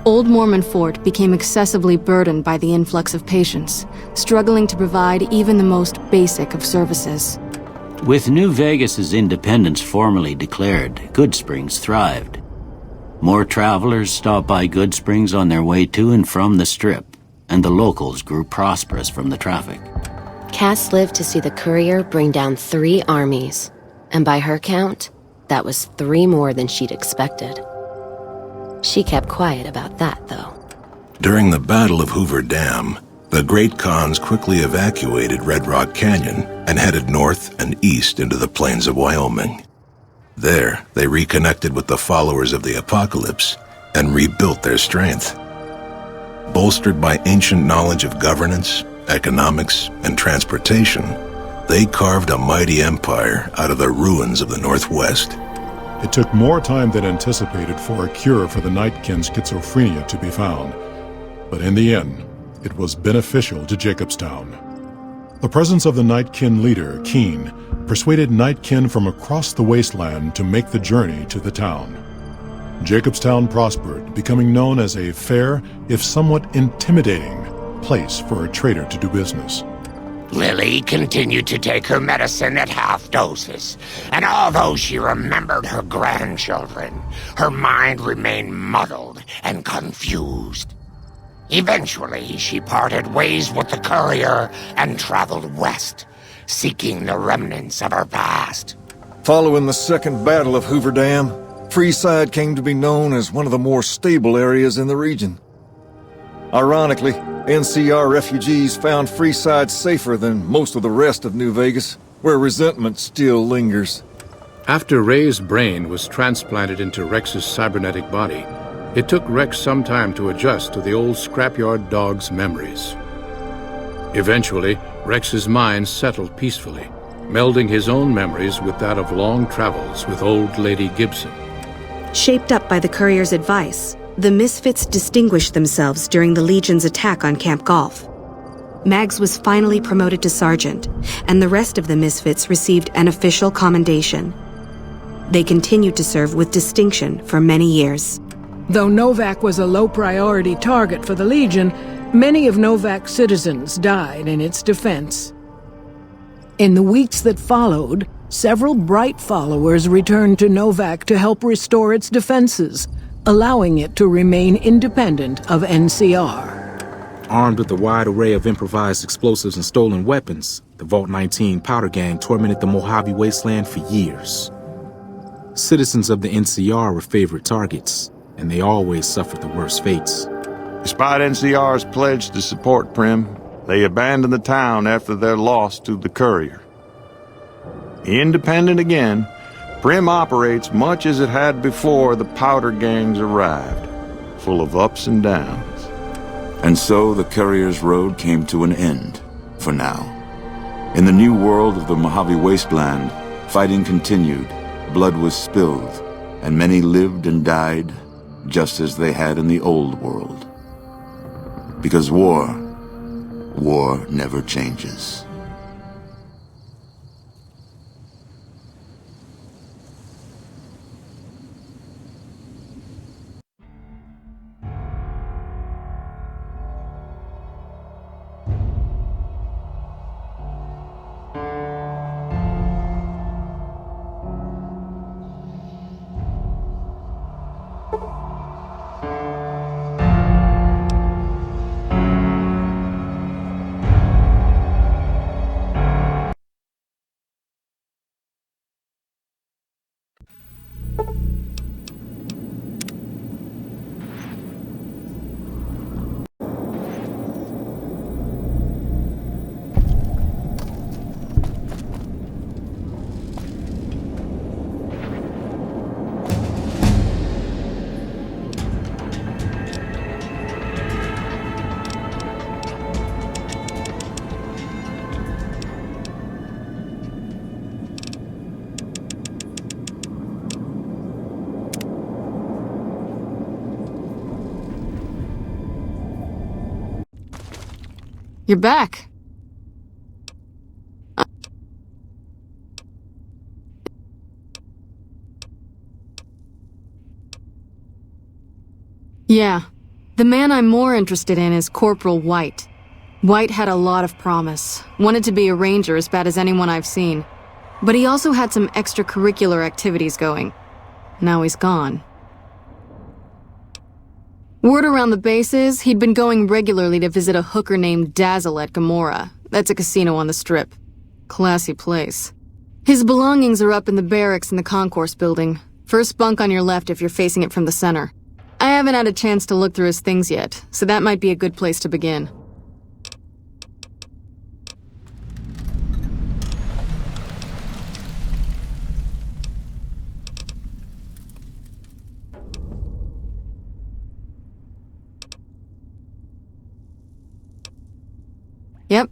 Old Mormon Fort became excessively burdened by the influx of patients, struggling to provide even the most basic of services. With New Vegas's independence formally declared, Goodsprings thrived. More travelers stopped by Goodsprings on their way to and from the Strip, and the locals grew prosperous from the traffic. Cass lived to see the courier bring down 3 armies, and by her count, that was 3 more than she'd expected. She kept quiet about that, though. During the Battle of Hoover Dam, the Great Khans quickly evacuated Red Rock Canyon and headed north and east into the plains of Wyoming. There, they reconnected with the followers of the Apocalypse and rebuilt their strength. Bolstered by ancient knowledge of governance, economics, and transportation, they carved a mighty empire out of the ruins of the Northwest. It took more time than anticipated for a cure for the Nightkin schizophrenia to be found, but in the end, it was beneficial to Jacobstown. The presence of the Nightkin leader, Keen, persuaded Nightkin from across the wasteland to make the journey to the town. Jacobstown prospered, becoming known as a fair, if somewhat intimidating, place for a trader to do business. Lily continued to take her medicine at half doses, and although she remembered her grandchildren, her mind remained muddled and confused. Eventually, she parted ways with the courier and traveled west, seeking the remnants of her past. Following the Second Battle of Hoover Dam, Freeside came to be known as one of the more stable areas in the region. Ironically, NCR refugees found Freeside safer than most of the rest of New Vegas, where resentment still lingers. After Ray's brain was transplanted into Rex's cybernetic body, it took Rex some time to adjust to the old scrapyard dog's memories. Eventually, Rex's mind settled peacefully, melding his own memories with that of long travels with old Lady Gibson. Shaped up by the courier's advice, the Misfits distinguished themselves during the Legion's attack on Camp Golf. Mags was finally promoted to sergeant, and the rest of the Misfits received an official commendation. They continued to serve with distinction for many years. Though Novak was a low-priority target for the Legion, many of Novak's citizens died in its defense. In the weeks that followed, several Bright followers returned to Novak to help restore its defenses, allowing it to remain independent of NCR. Armed with a wide array of improvised explosives and stolen weapons, the Vault 19 Powder Gang tormented the Mojave Wasteland for years. Citizens of the NCR were favorite targets, and they always suffered the worst fates. Despite NCR's pledge to support Prim, they abandoned the town after their loss to the Courier. Independent again, Prim operates much as it had before the Powder Gangs arrived, full of ups and downs. And so the Courier's road came to an end, for now. In the new world of the Mojave Wasteland, fighting continued, blood was spilled, and many lived and died just as they had in the old world. Because war never changes. You're back. Yeah. The man I'm more interested in is Corporal White. White had a lot of promise. Wanted to be a ranger as bad as anyone I've seen. But he also had some extracurricular activities going. Now he's gone. Word around the base is he'd been going regularly to visit a hooker named Dazzle at Gamora. That's a casino on the Strip. Classy place. His belongings are up in the barracks in the concourse building. First bunk on your left if you're facing it from the center. I haven't had a chance to look through his things yet, so that might be a good place to begin. Yep.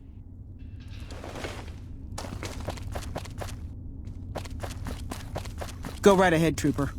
Go right ahead, Trooper.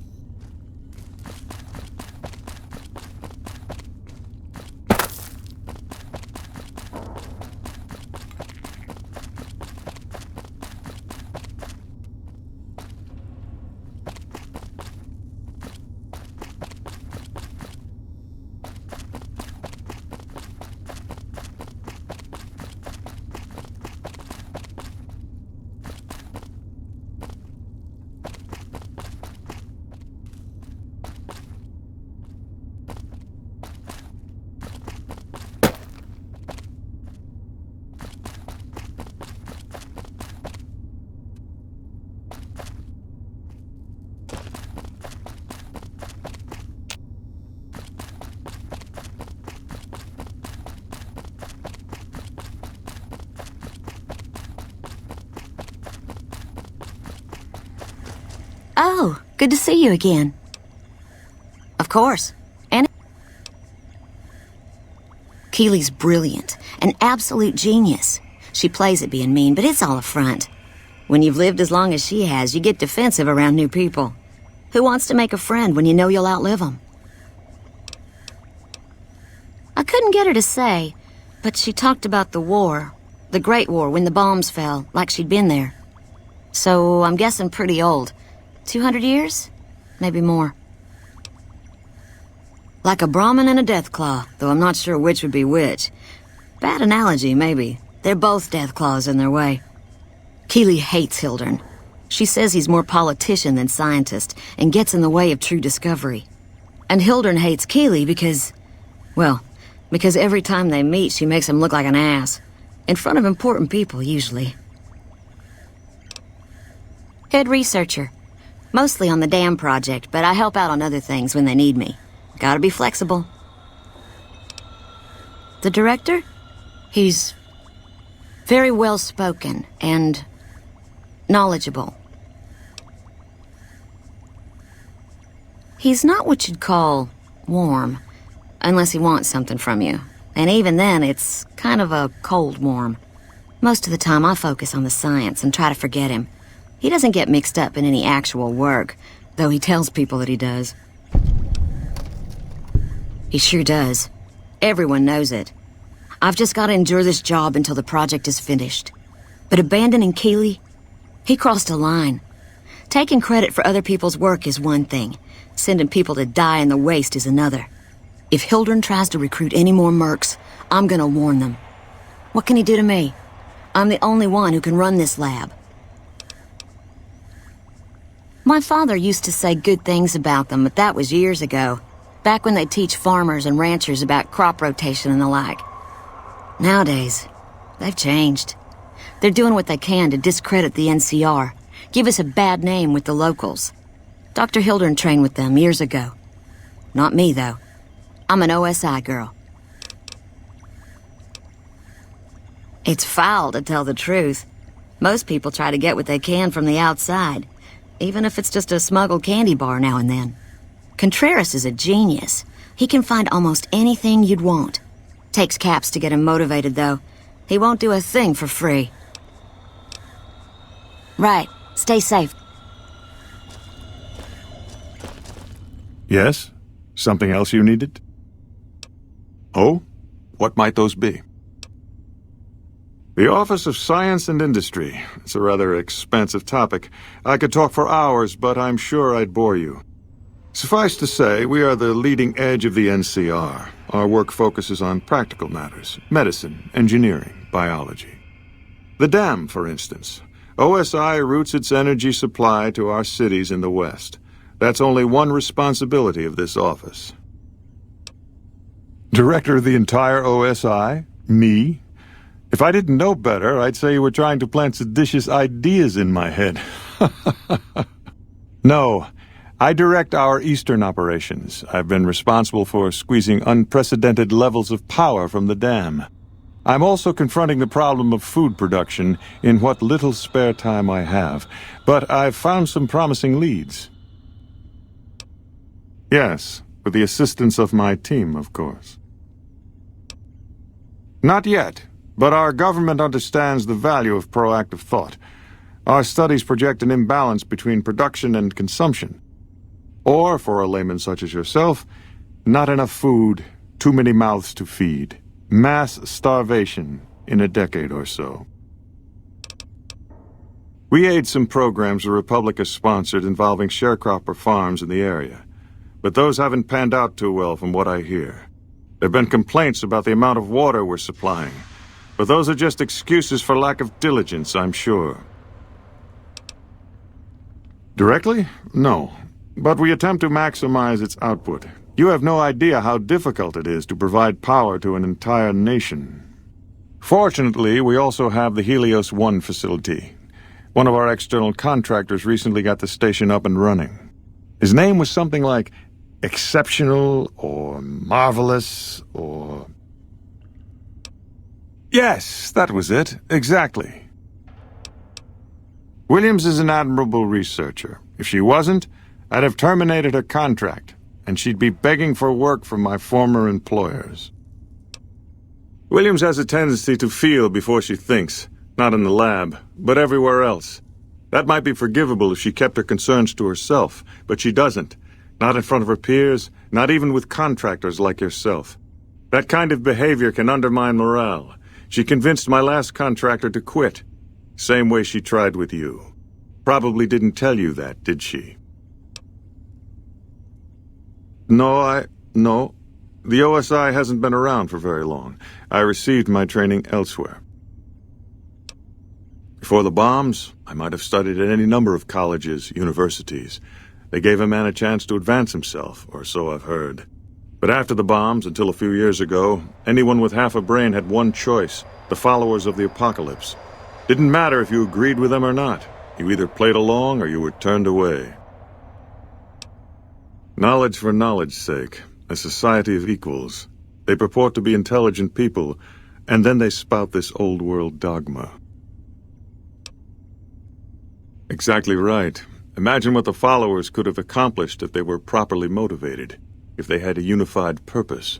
Oh, good to see you again. Of course. And Keely's brilliant, an absolute genius. She plays at being mean, but it's all a front. When you've lived as long as she has, you get defensive around new people. Who wants to make a friend when you know you'll outlive them? I couldn't get her to say, but she talked about the war. The Great War, when the bombs fell, like she'd been there. So I'm guessing pretty old. 200 years? Maybe more. Like a Brahmin and a Deathclaw, though I'm not sure which would be which. Bad analogy, maybe. They're both Deathclaws in their way. Keely hates Hildern. She says he's more politician than scientist, and gets in the way of true discovery. And Hildern hates Keely because, well, because every time they meet, she makes him look like an ass. In front of important people, usually. Head researcher. Mostly on the dam project, but I help out on other things when they need me. Gotta be flexible. The director? He's very well-spoken and knowledgeable. He's not what you'd call warm, unless he wants something from you. And even then, it's kind of a cold warm. Most of the time, I focus on the science and try to forget him. He doesn't get mixed up in any actual work, though he tells people that he does. He sure does. Everyone knows it. I've just got to endure this job until the project is finished. But abandoning Keely, he crossed a line. Taking credit for other people's work is one thing. Sending people to die in the waste is another. If Hildern tries to recruit any more mercs, I'm gonna warn them. What can he do to me? I'm the only one who can run this lab. My father used to say good things about them, but that was years ago. Back when they teach farmers and ranchers about crop rotation and the like. Nowadays, they've changed. They're doing what they can to discredit the NCR, give us a bad name with the locals. Dr. Hildern trained with them years ago. Not me, though. I'm an OSI girl. It's foul to tell the truth. Most people try to get what they can from the outside, even if it's just a smuggled candy bar now and then. Contreras is a genius. He can find almost anything you'd want. Takes Caps to get him motivated, though. He won't do a thing for free. Right. Stay safe. Yes? Something else you needed? Oh? What might those be? The Office of Science and Industry. It's a rather expansive topic. I could talk for hours, but I'm sure I'd bore you. Suffice to say, we are the leading edge of the NCR. Our work focuses on practical matters: medicine, engineering, biology. The dam, for instance. OSI routes its energy supply to our cities in the West. That's only one responsibility of this office. Director of the entire OSI? Me? If I didn't know better, I'd say you were trying to plant seditious ideas in my head. No, I direct our eastern operations. I've been responsible for squeezing unprecedented levels of power from the dam. I'm also confronting the problem of food production in what little spare time I have, but I've found some promising leads. Yes, with the assistance of my team, of course. Not yet. But our government understands the value of proactive thought. Our studies project an imbalance between production and consumption. Or, for a layman such as yourself, not enough food, too many mouths to feed. Mass starvation in a decade or so. We aid some programs the Republic has sponsored involving sharecropper farms in the area. But those haven't panned out too well from what I hear. There have been complaints about the amount of water we're supplying. But those are just excuses for lack of diligence, I'm sure. Directly? No. But we attempt to maximize its output. You have no idea how difficult it is to provide power to an entire nation. Fortunately, we also have the Helios 1 facility. One of our external contractors recently got the station up and running. His name was something like Exceptional, or Marvelous, or... Yes, that was it. Exactly. Williams is an admirable researcher. If she wasn't, I'd have terminated her contract, and she'd be begging for work from my former employers. Williams has a tendency to feel before she thinks, not in the lab, but everywhere else. That might be forgivable if she kept her concerns to herself, but she doesn't. Not in front of her peers, not even with contractors like yourself. That kind of behavior can undermine morale. She convinced my last contractor to quit. Same way she tried with you. Probably didn't tell you that, did she? No. The OSI hasn't been around for very long. I received my training elsewhere. Before the bombs, I might have studied at any number of colleges, universities. They gave a man a chance to advance himself, or so I've heard. But after the bombs, until a few years ago, anyone with half a brain had one choice: the followers of the apocalypse. Didn't matter if you agreed with them or not. You either played along or you were turned away. Knowledge for knowledge's sake, a society of equals. They purport to be intelligent people, and then they spout this old-world dogma. Exactly right. Imagine what the followers could have accomplished if they were properly motivated, if they had a unified purpose.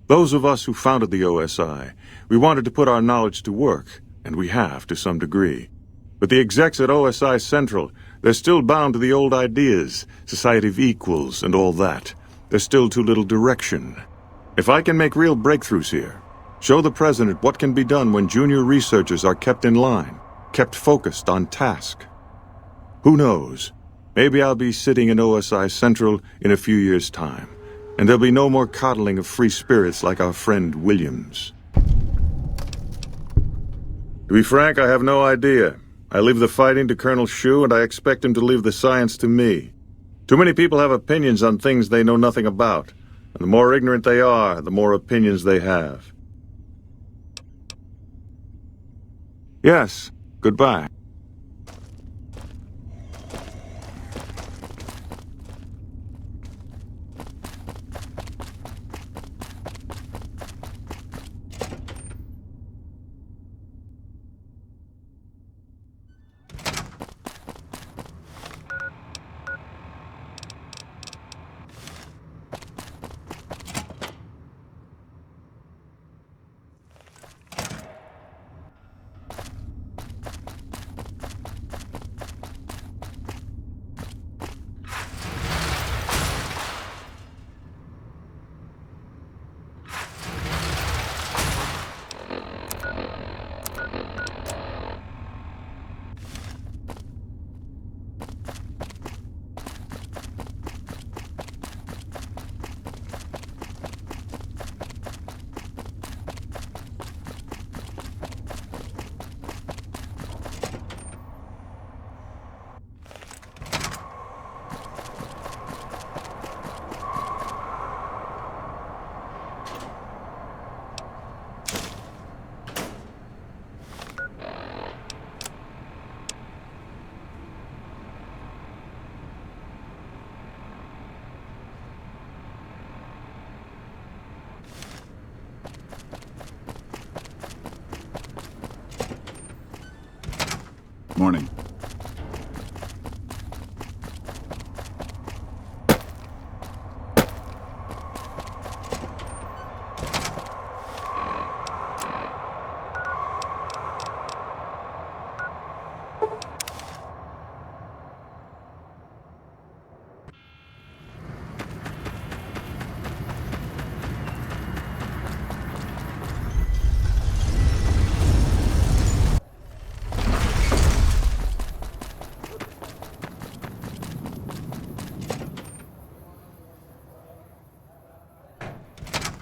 Those of us who founded the OSI, we wanted to put our knowledge to work, and we have to some degree. But the execs at OSI Central, they're still bound to the old ideas, society of equals and all that. There's still too little direction. If I can make real breakthroughs here, show the President what can be done when junior researchers are kept in line, kept focused on task. Who knows? Maybe I'll be sitting in OSI Central in a few years' time, and there'll be no more coddling of free spirits like our friend Williams. To be frank, I have no idea. I leave the fighting to Colonel Shu, and I expect him to leave the science to me. Too many people have opinions on things they know nothing about, and the more ignorant they are, the more opinions they have. Yes, goodbye.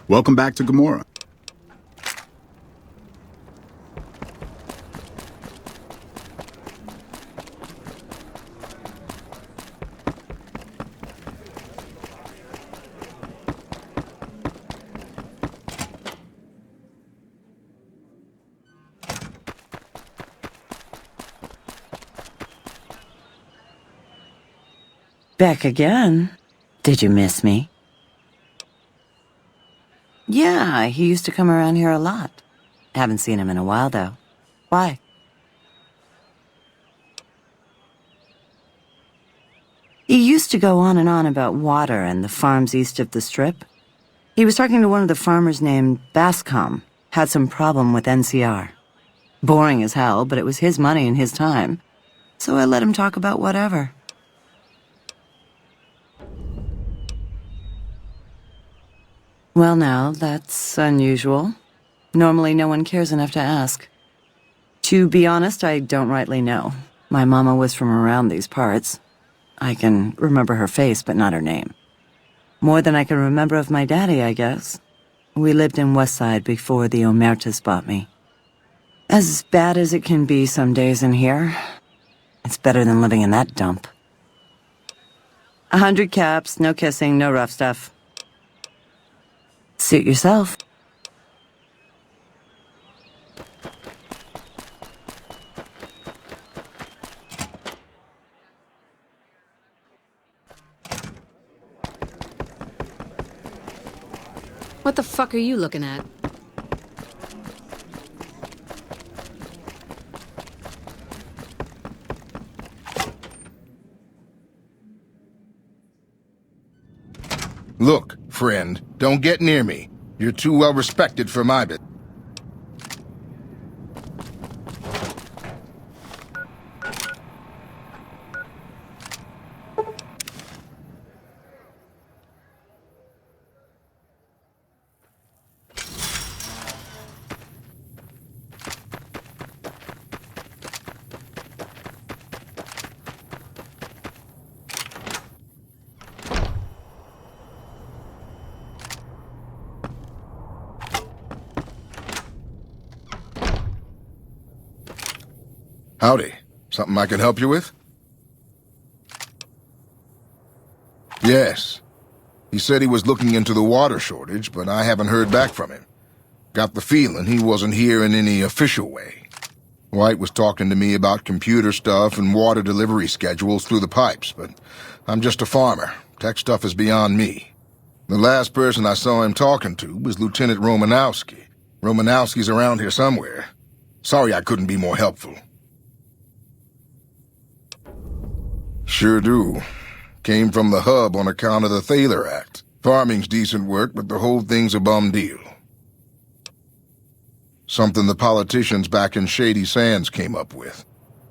Welcome back to Gamora. Back again? Did you miss me? Yeah, he used to come around here a lot. Haven't seen him in a while, though. Why? He used to go on and on about water and the farms east of the Strip. He was talking to one of the farmers named Bascom. Had some problem with NCR. Boring as hell, but it was his money and his time. So I let him talk about whatever. Well now, that's unusual. Normally no one cares enough to ask. To be honest, I don't rightly know. My mama was from around these parts. I can remember her face, but not her name. More than I can remember of my daddy, I guess. We lived in Westside before the Omertas bought me. As bad as it can be some days in here, it's better than living in that dump. 100 caps, no kissing, no rough stuff. Suit yourself. What the fuck are you looking at? Look, friend, don't get near me. You're too well respected for my bit. Howdy. Something I can help you with? Yes. He said he was looking into the water shortage, but I haven't heard back from him. Got the feeling he wasn't here in any official way. White was talking to me about computer stuff and water delivery schedules through the pipes, but I'm just a farmer. Tech stuff is beyond me. The last person I saw him talking to was Lieutenant Romanowski. Romanowski's around here somewhere. Sorry I couldn't be more helpful. Sure do. Came from the hub on account of the Thaler Act. Farming's decent work, but the whole thing's a bum deal. Something the politicians back in Shady Sands came up with.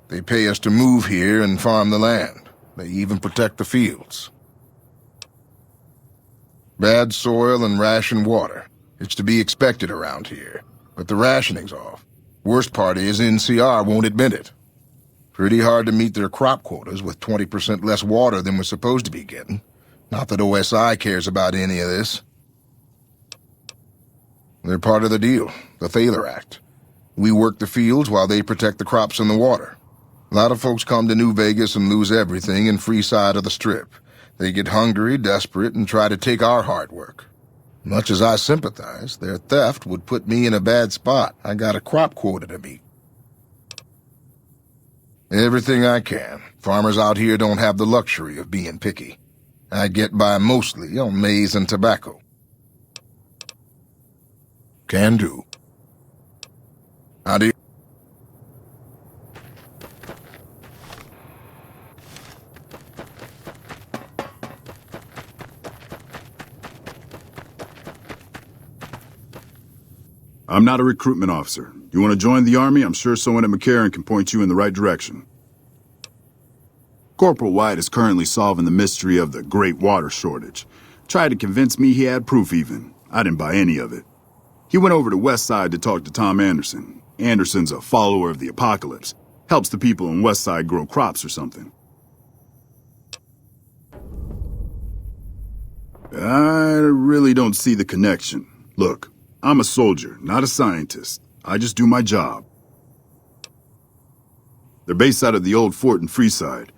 They pay us to move here and farm the land. They even protect the fields. Bad soil and ration water. It's to be expected around here. But the rationing's off. Worst part is NCR won't admit it. Pretty hard to meet their crop quotas with 20% less water than we're supposed to be getting. Not that OSI cares about any of this. They're part of the deal, the Thaler Act. We work the fields while they protect the crops and the water. A lot of folks come to New Vegas and lose everything in Freeside of the Strip. They get hungry, desperate, and try to take our hard work. Much as I sympathize, their theft would put me in a bad spot. I got a crop quota to meet. Everything I can. Farmers out here don't have the luxury of being picky. I get by mostly on maize and tobacco. Can do. How do you... I'm not a recruitment officer. You want to join the Army? I'm sure someone at McCarran can point you in the right direction. Corporal White is currently solving the mystery of the Great Water Shortage. Tried to convince me he had proof even. I didn't buy any of it. He went over to Westside to talk to Tom Anderson. Anderson's a follower of the apocalypse. Helps the people in Westside grow crops or something. I really don't see the connection. Look, I'm a soldier, not a scientist. I just do my job. They're based out of the old fort in Freeside.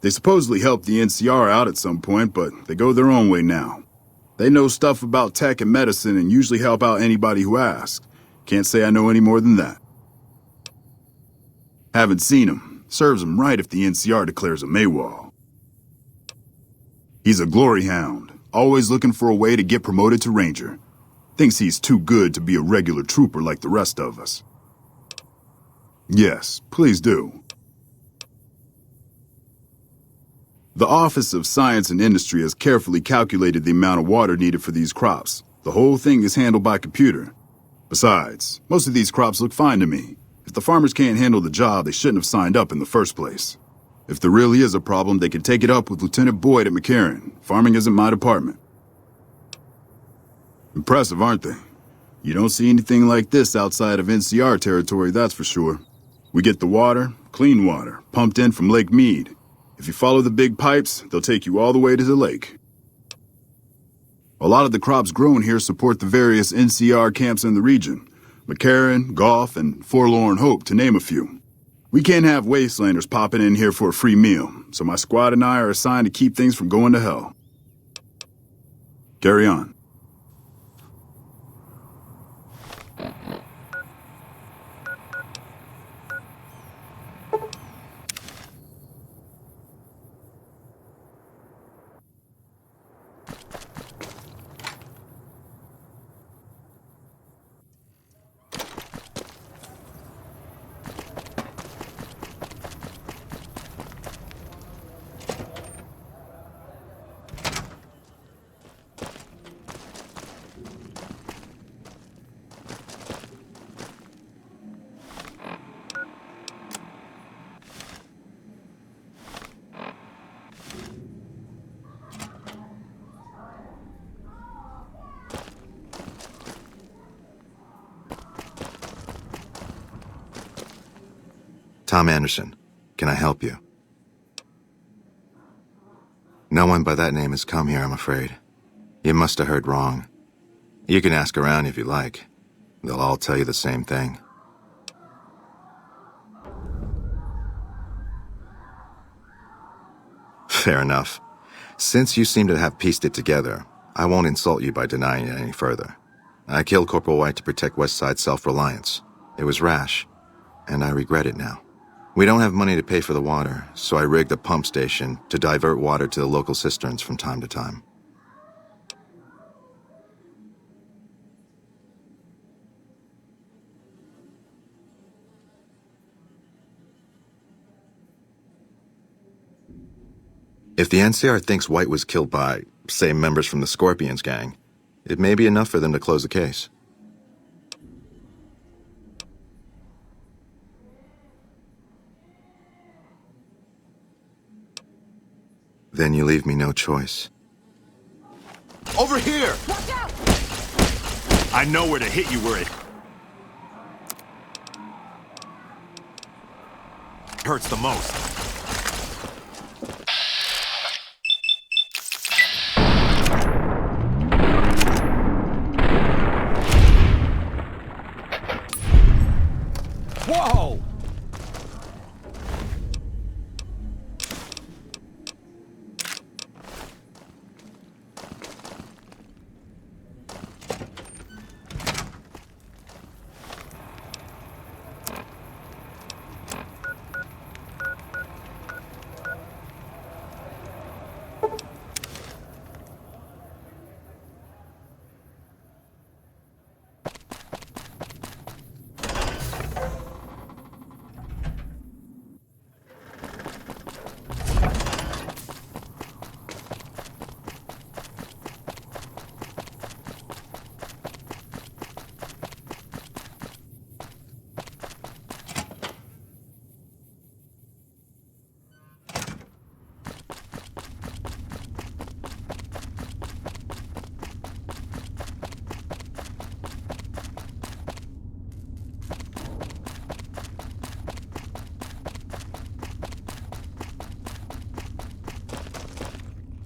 They supposedly helped the NCR out at some point, but they go their own way now. They know stuff about tech and medicine and usually help out anybody who asks. Can't say I know any more than that. Haven't seen him. Serves him right if the NCR declares a AWOL. He's a glory hound, always looking for a way to get promoted to Ranger. Thinks he's too good to be a regular trooper like the rest of us. Yes, please do. The Office of Science and Industry has carefully calculated the amount of water needed for these crops. The whole thing is handled by computer. Besides, most of these crops look fine to me. If the farmers can't handle the job, they shouldn't have signed up in the first place. If there really is a problem, they can take it up with Lieutenant Boyd at McCarran. Farming isn't my department. Impressive, aren't they? You don't see anything like this outside of NCR territory, that's for sure. We get the water, clean water, pumped in from Lake Mead. If you follow the big pipes, they'll take you all the way to the lake. A lot of the crops grown here support the various NCR camps in the region. McCarran, Golf, and Forlorn Hope, to name a few. We can't have wastelanders popping in here for a free meal, so my squad and I are assigned to keep things from going to hell. Carry on. Tom Anderson, can I help you? No one by that name has come here, I'm afraid. You must have heard wrong. You can ask around if you like. They'll all tell you the same thing. Fair enough. Since you seem to have pieced it together, I won't insult you by denying it any further. I killed Corporal White to protect Westside self-reliance. It was rash, and I regret it now. We don't have money to pay for the water, so I rigged a pump station to divert water to the local cisterns from time to time. If the NCR thinks White was killed by, say, members from the Scorpions gang, it may be enough for them to close the case. Then you leave me no choice. Over here! Watch out! I know where to hit you where it hurts the most. Whoa!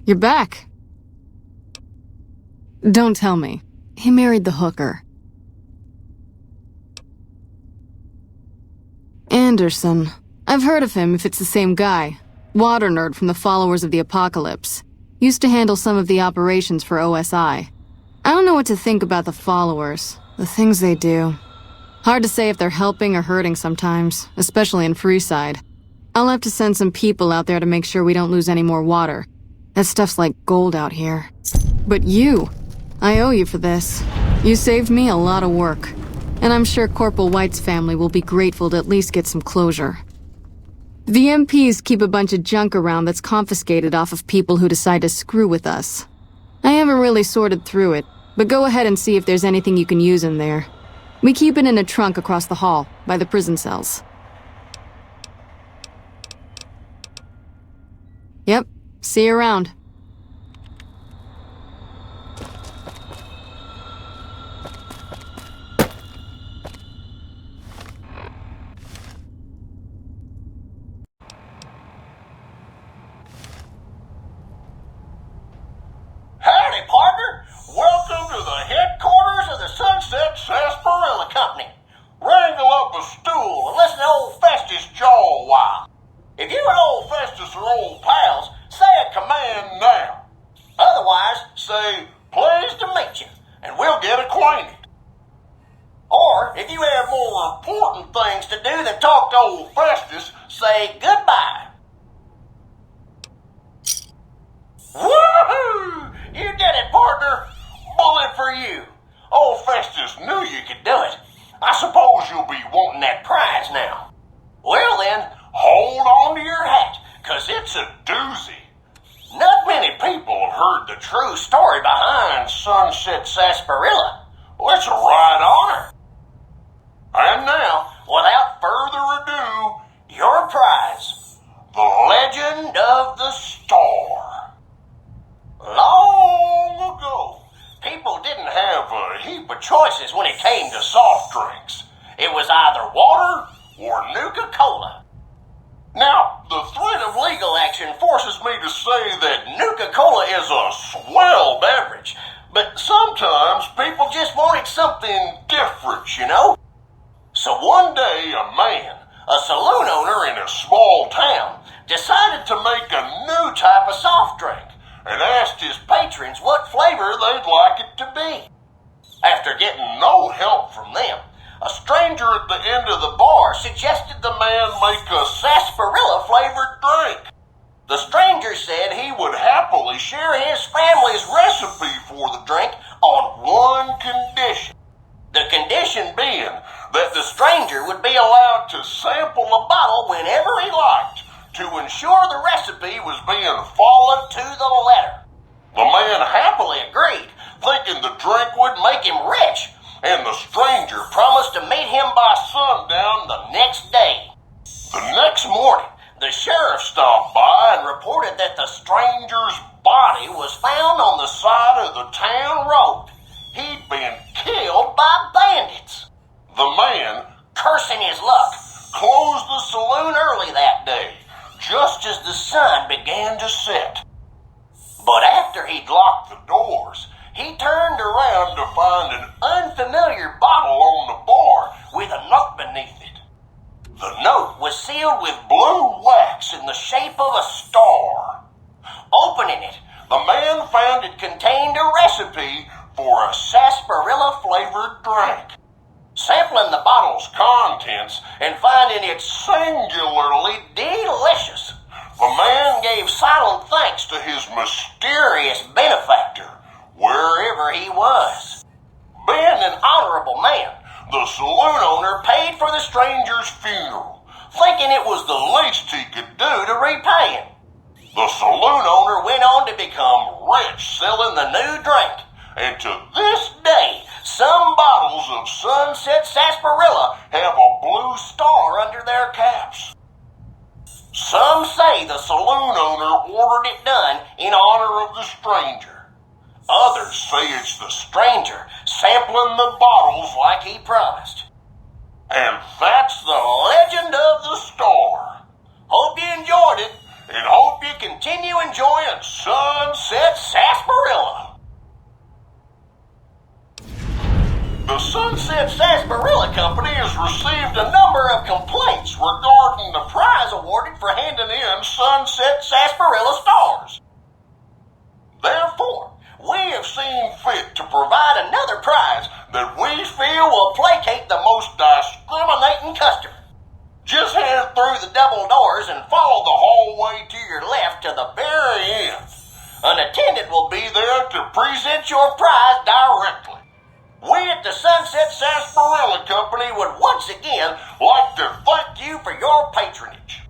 You're back. Don't tell me. He married the hooker. Anderson. I've heard of him if it's the same guy. Water nerd from the Followers of the Apocalypse. Used to handle some of the operations for OSI. I don't know what to think about the Followers. The things they do. Hard to say if they're helping or hurting sometimes, especially in Freeside. I'll have to send some people out there to make sure we don't lose any more water. That stuff's like gold out here. But you! I owe you for this. You saved me a lot of work. And I'm sure Corporal White's family will be grateful to at least get some closure. The MPs keep a bunch of junk around that's confiscated off of people who decide to screw with us. I haven't really sorted through it, but go ahead and see if there's anything you can use in there. We keep it in a trunk across the hall, by the prison cells. Yep, see you around. Howdy, partner. Welcome to the headquarters of the Sunset Sarsaparilla Company. Wrangle up a stool and listen to old Festus jaw a while. If you and old Festus are old pals, say a command now. Otherwise, say, pleased to meet you, and we'll get acquainted. Or, if you have more important things to do than talk to old Festus, say goodbye. Woohoo! You did it, partner. Bullet for you. Old Festus knew you could do it. I suppose you'll be wanting that prize now. Well then, hold on to your hat, 'cause it's a doozy. Not many people have heard the true story behind Sunset Sarsaparilla. Well, it's a right honor. And now, without further ado, your prize, the Legend of the Star. Long ago, people didn't have a heap of choices when it came to soft drinks. It was either water or Nuka-Cola. Now, the threat of legal action forces me to say that Nuka-Cola is a swell beverage, but sometimes people just wanted something different, you know? So one day a man, a saloon owner in a small town, decided to make a new type of soft drink and asked his patrons what flavor they'd like it to be. After getting no help from them, a stranger at the end of the bar suggested the man make a sarsaparilla-flavored drink. The stranger said he would happily share his family's recipe for the drink on one condition. The condition being that the stranger would be allowed to sample a bottle whenever he liked, to ensure the recipe was being followed to the letter. The man happily agreed, thinking the drink would make him rich, and the stranger promised to meet him by sundown the next day. The next morning, the sheriff stopped by and reported that the stranger's body was found on the side of the town road. He'd been killed by bandits. The man, cursing his luck, closed the saloon early that day, just as the sun began to set. But after he'd locked the doors, he turned around to find an unfamiliar bottle on the bar with a note beneath it. The note was sealed with blue wax in the shape of a star. Opening it, the man found it contained a recipe for a sarsaparilla-flavored drink. Sampling the bottle's contents and finding it singularly delicious, the man gave silent thanks to his mysterious benefactor, wherever he was. Being an honorable man, the saloon owner paid for the stranger's funeral, thinking it was the least he could do to repay him. The saloon owner went on to become rich selling the new drink, and to this day, some bottles of Sunset Sarsaparilla have a blue star under their caps. Some say the saloon owner ordered it done in honor of the stranger. Others say it's the stranger sampling the bottles like he promised. And that's the legend of the star. Hope you enjoyed it, and hope you continue enjoying Sunset Sarsaparilla. Company has received a number of complaints regarding the prize awarded for handing in Sunset Sarsaparilla stars. Therefore, we have seen fit to provide another prize that we feel will placate the most discriminating customer. Just head through the double doors and follow the hallway to your left to the very end. An attendant will be there to present your prize directly. We at the Sunset Sarsaparilla Company would once again like to thank you for your patronage.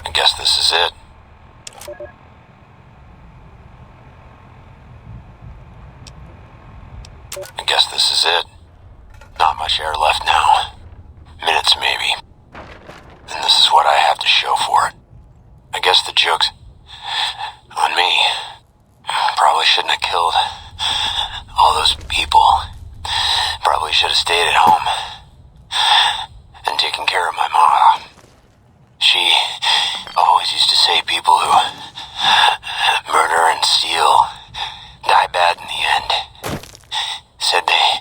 I guess this is it. I guess this is it. Not much air left now. Minutes, maybe. And this is what I have to show for it. I guess the joke's on me. Probably shouldn't have killed all those people. Probably should have stayed at home and taken care of my mom. She always used to say people who murder and steal die bad in the end. Said they...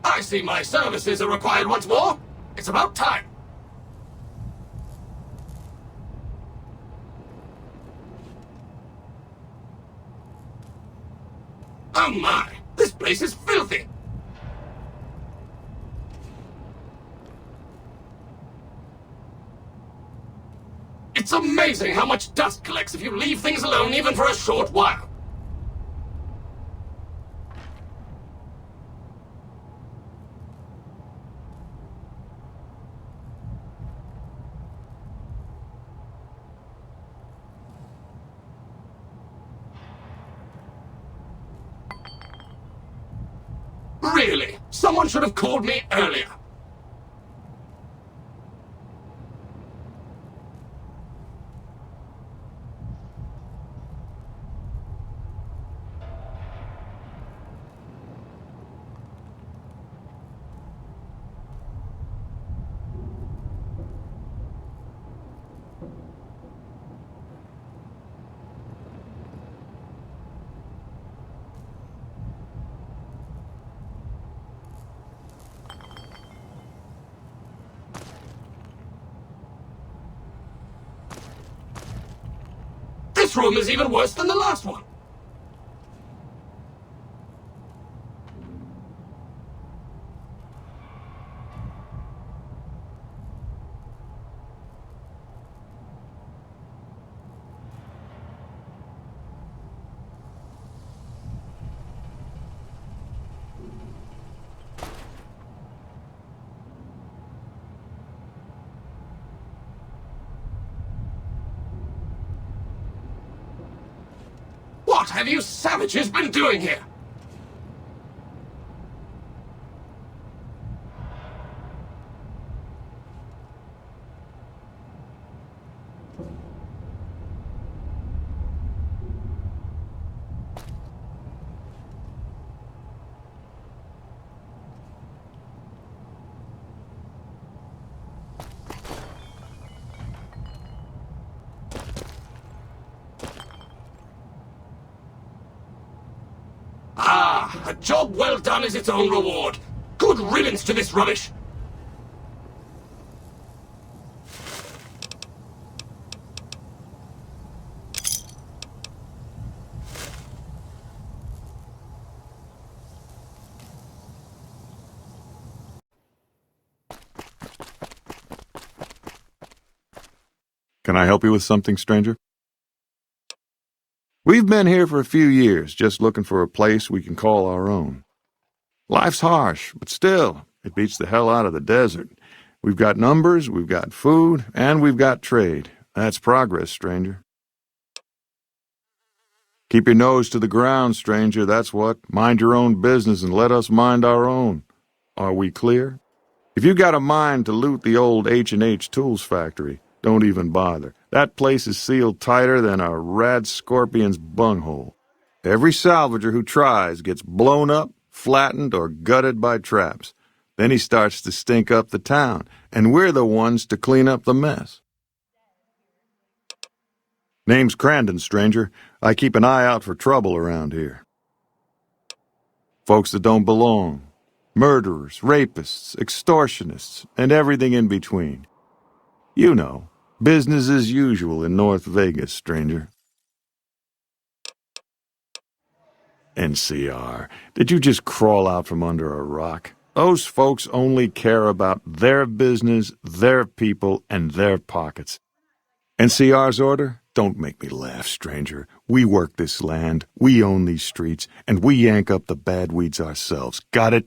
I see my services are required once more. It's about time. Oh my, this place is filthy. It's amazing how much dust collects if you leave things alone even for a short while. Really? Someone should have called me earlier. This room is even worse than the last one. What have you savages been doing here? Ah, a job well done is its own reward. Good riddance to this rubbish. Can I help you with something, stranger? We've been here for a few years, just looking for a place we can call our own. Life's harsh, but still, it beats the hell out of the desert. We've got numbers, we've got food, and we've got trade. That's progress, stranger. Keep your nose to the ground, stranger, that's what. Mind your own business and let us mind our own. Are we clear? If you got a mind to loot the old H&H Tools factory, don't even bother. That place is sealed tighter than a rad scorpion's bunghole. Every salvager who tries gets blown up, flattened, or gutted by traps. Then he starts to stink up the town, and we're the ones to clean up the mess. Name's Crandon, stranger. I keep an eye out for trouble around here. Folks that don't belong. Murderers, rapists, extortionists, and everything in between. You know, business as usual in North Vegas, stranger. NCR, did you just crawl out from under a rock? Those folks only care about their business, their people, and their pockets. NCR's order? Don't make me laugh, stranger. We work this land, we own these streets, and we yank up the bad weeds ourselves. Got it?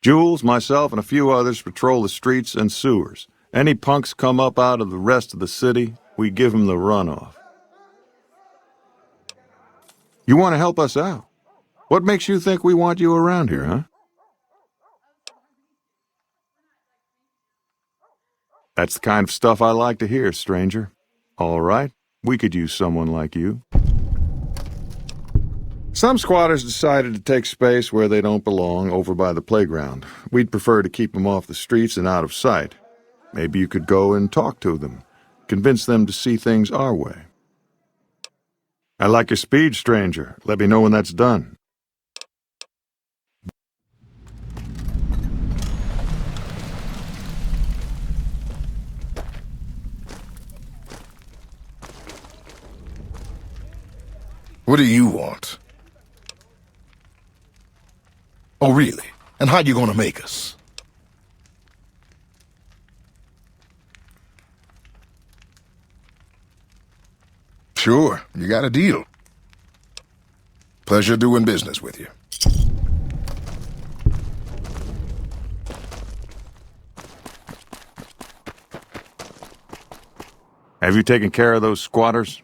Jules, myself, and a few others patrol the streets and sewers. Any punks come up out of the rest of the city, we give them the runoff. You want to help us out? What makes you think we want you around here, huh? That's the kind of stuff I like to hear, stranger. All right, we could use someone like you. Some squatters decided to take space where they don't belong, over by the playground. We'd prefer to keep them off the streets and out of sight. Maybe you could go and talk to them, convince them to see things our way. I like your speed, stranger. Let me know when that's done. What do you want? Oh, really? And how you gonna make us? Sure, you got a deal. Pleasure doing business with you. Have you taken care of those squatters?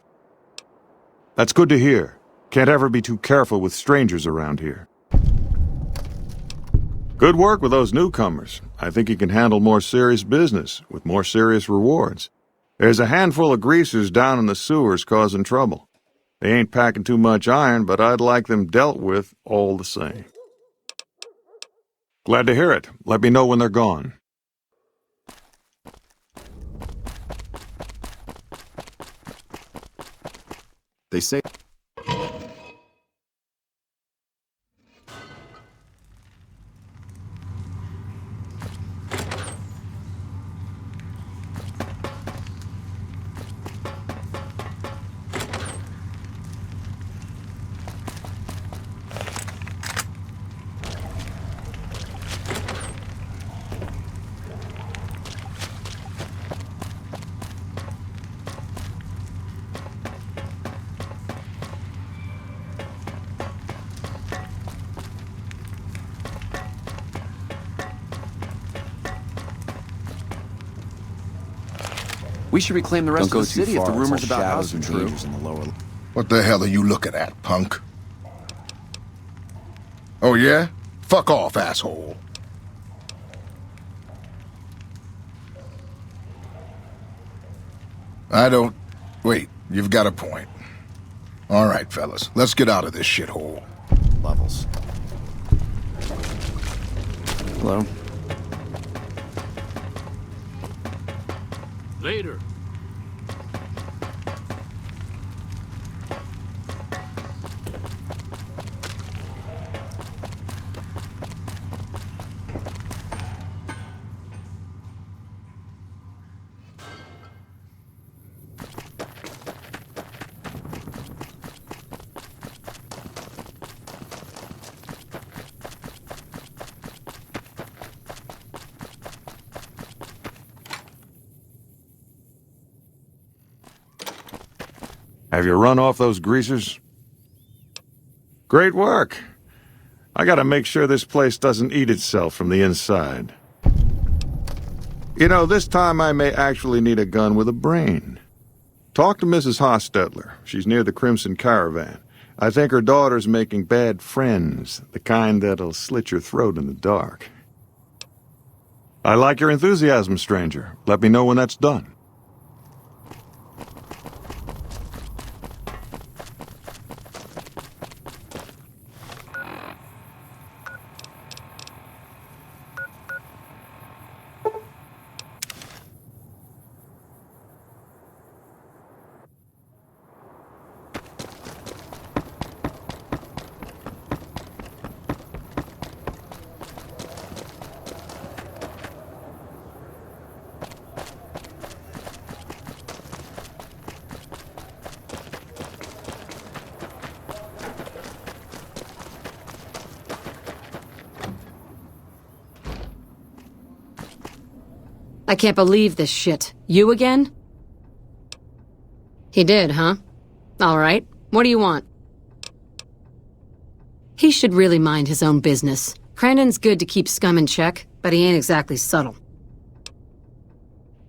That's good to hear. Can't ever be too careful with strangers around here. Good work with those newcomers. I think you can handle more serious business with more serious rewards. There's a handful of greasers down in the sewers causing trouble. They ain't packing too much iron, but I'd like them dealt with all the same. Glad to hear it. Let me know when they're gone. They say... We should reclaim the rest of the city if the rumors about House are true. What the hell are you looking at, punk? Oh, yeah? Fuck off, asshole. I don't... Wait, you've got a point. All right, fellas, let's get out of this shithole. Levels. Hello? Later. Have you run off those greasers? Great work. I gotta make sure this place doesn't eat itself from the inside. You know, this time I may actually need a gun with a brain. Talk to Mrs. Hostetler. She's near the Crimson Caravan. I think her daughter's making bad friends, the kind that'll slit your throat in the dark. I like your enthusiasm, stranger. Let me know when that's done. I can't believe this shit. You again? He did, huh? All right. What do you want? He should really mind his own business. Crandon's good to keep scum in check, but he ain't exactly subtle.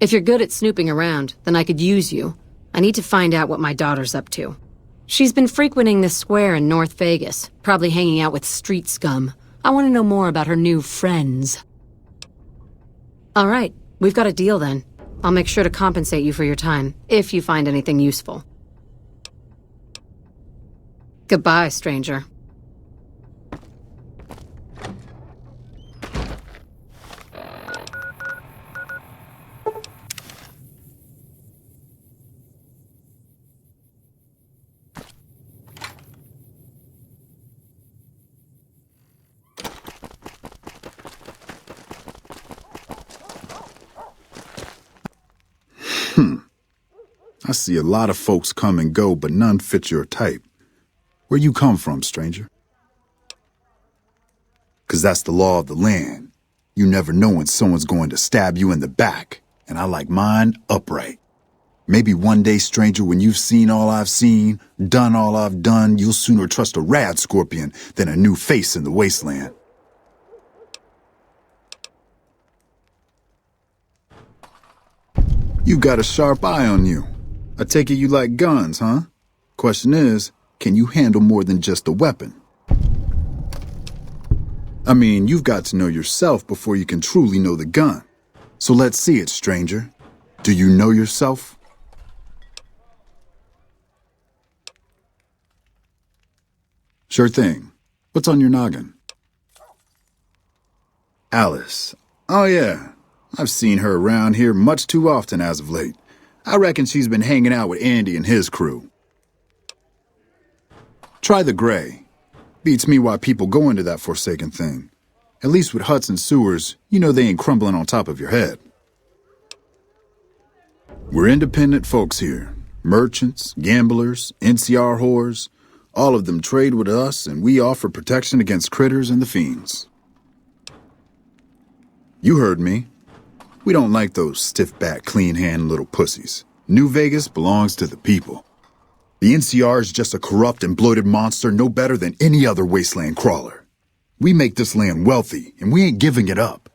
If you're good at snooping around, then I could use you. I need to find out what my daughter's up to. She's been frequenting this square in North Vegas, probably hanging out with street scum. I want to know more about her new friends. All right. We've got a deal then. I'll make sure to compensate you for your time, if you find anything useful. Goodbye, stranger. I see a lot of folks come and go, but none fit your type. Where you come from, stranger? 'Cause that's the law of the land. You never know when someone's going to stab you in the back, and I like mine upright. Maybe one day, stranger, when you've seen all I've seen, done all I've done, you'll sooner trust a rad scorpion than a new face in the wasteland. You got a sharp eye on you. I take it you like guns, huh? Question is, can you handle more than just a weapon? I mean, you've got to know yourself before you can truly know the gun. So let's see it, stranger. Do you know yourself? Sure thing. What's on your noggin? Alice. Oh yeah. I've seen her around here much too often as of late. I reckon she's been hanging out with Andy and his crew. Try the gray. Beats me why people go into that forsaken thing. At least with huts and sewers, you know they ain't crumbling on top of your head. We're independent folks here. Merchants, gamblers, NCR whores. All of them trade with us, and we offer protection against critters and the fiends. You heard me. We don't like those stiff-backed, clean-handed little pussies. New Vegas belongs to the people. The NCR is just a corrupt and bloated monster no better than any other wasteland crawler. We make this land wealthy, and we ain't giving it up.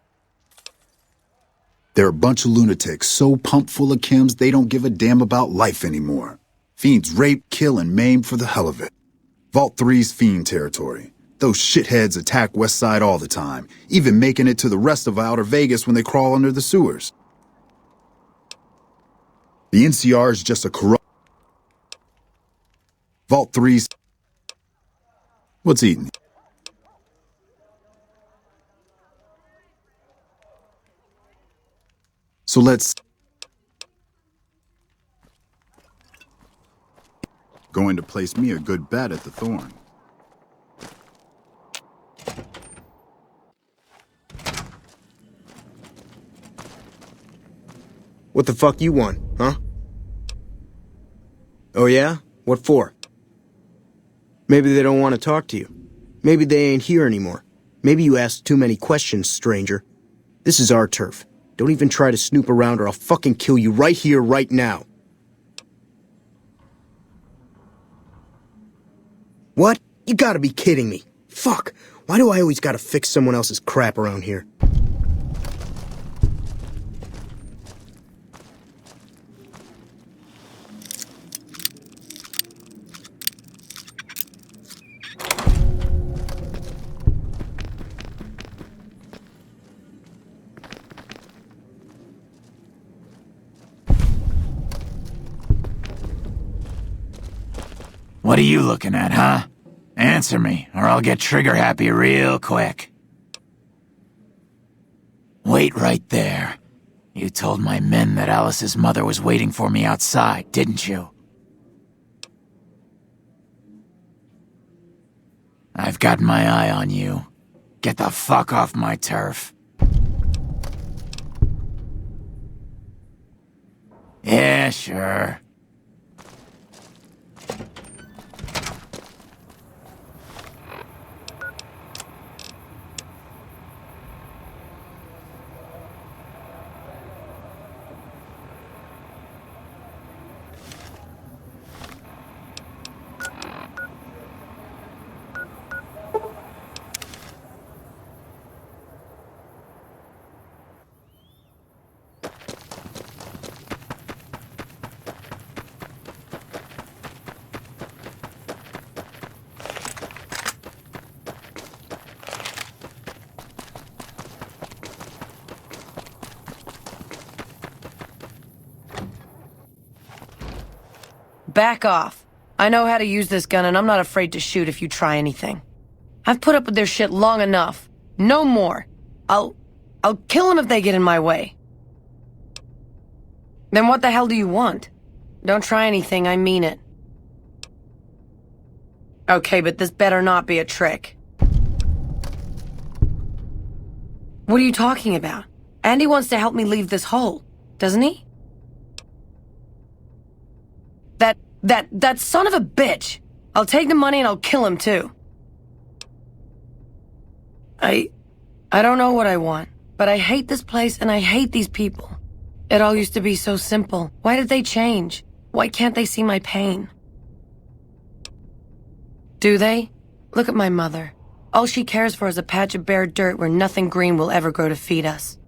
They're a bunch of lunatics so pumped full of chems they don't give a damn about life anymore. Fiends rape, kill, and maim for the hell of it. Vault 3's fiend territory. Those shitheads attack Westside all the time, even making it to the rest of Outer Vegas when they crawl under the sewers. The NCR is just a corrupt... Vault 3's... What's eating? So let's... Going to place me a good bet at the Thorn. What the fuck you want, huh? Oh yeah? What for? Maybe they don't want to talk to you. Maybe they ain't here anymore. Maybe you asked too many questions, stranger. This is our turf. Don't even try to snoop around or I'll fucking kill you right here, right now. What? You gotta be kidding me. Fuck. Why do I always gotta fix someone else's crap around here? What are you looking at, huh? Answer me, or I'll get trigger-happy real quick. Wait right there. You told my men that Alice's mother was waiting for me outside, didn't you? I've got my eye on you. Get the fuck off my turf. Yeah, sure. Back off. I know how to use this gun and I'm not afraid to shoot if you try anything. I've put up with their shit long enough. No more. I'll kill them if they get in my way. Then what the hell do you want? Don't try anything, I mean it. Okay, but this better not be a trick. What are you talking about? Andy wants to help me leave this hole, doesn't he? That son of a bitch! I'll take the money and I'll kill him too. I don't know what I want, but I hate this place and I hate these people. It all used to be so simple. Why did they change? Why can't they see my pain? Do they? Look at my mother. All she cares for is a patch of bare dirt where nothing green will ever grow to feed us.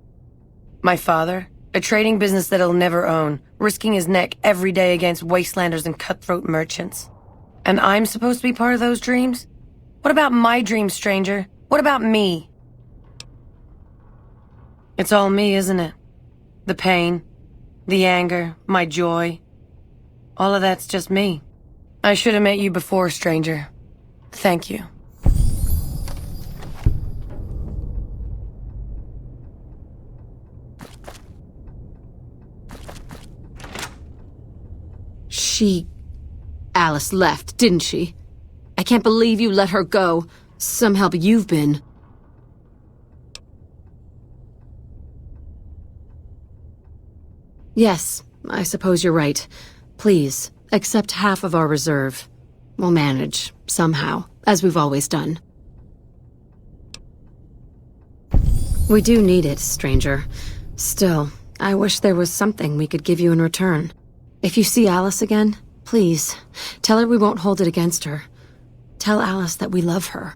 My father, a trading business that he'll never own, risking his neck every day against wastelanders and cutthroat merchants. And I'm supposed to be part of those dreams? What about my dreams, stranger? What about me? It's all me, isn't it? The pain, the anger, my joy. All of that's just me. I should have met you before, stranger. Thank you. Alice left, didn't she? I can't believe you let her go. Some help you've been. Yes, I suppose you're right. Please, accept half of our reserve. We'll manage, somehow, as we've always done. We do need it, stranger. Still, I wish there was something we could give you in return. If you see Alice again, please, tell her we won't hold it against her. Tell Alice that we love her.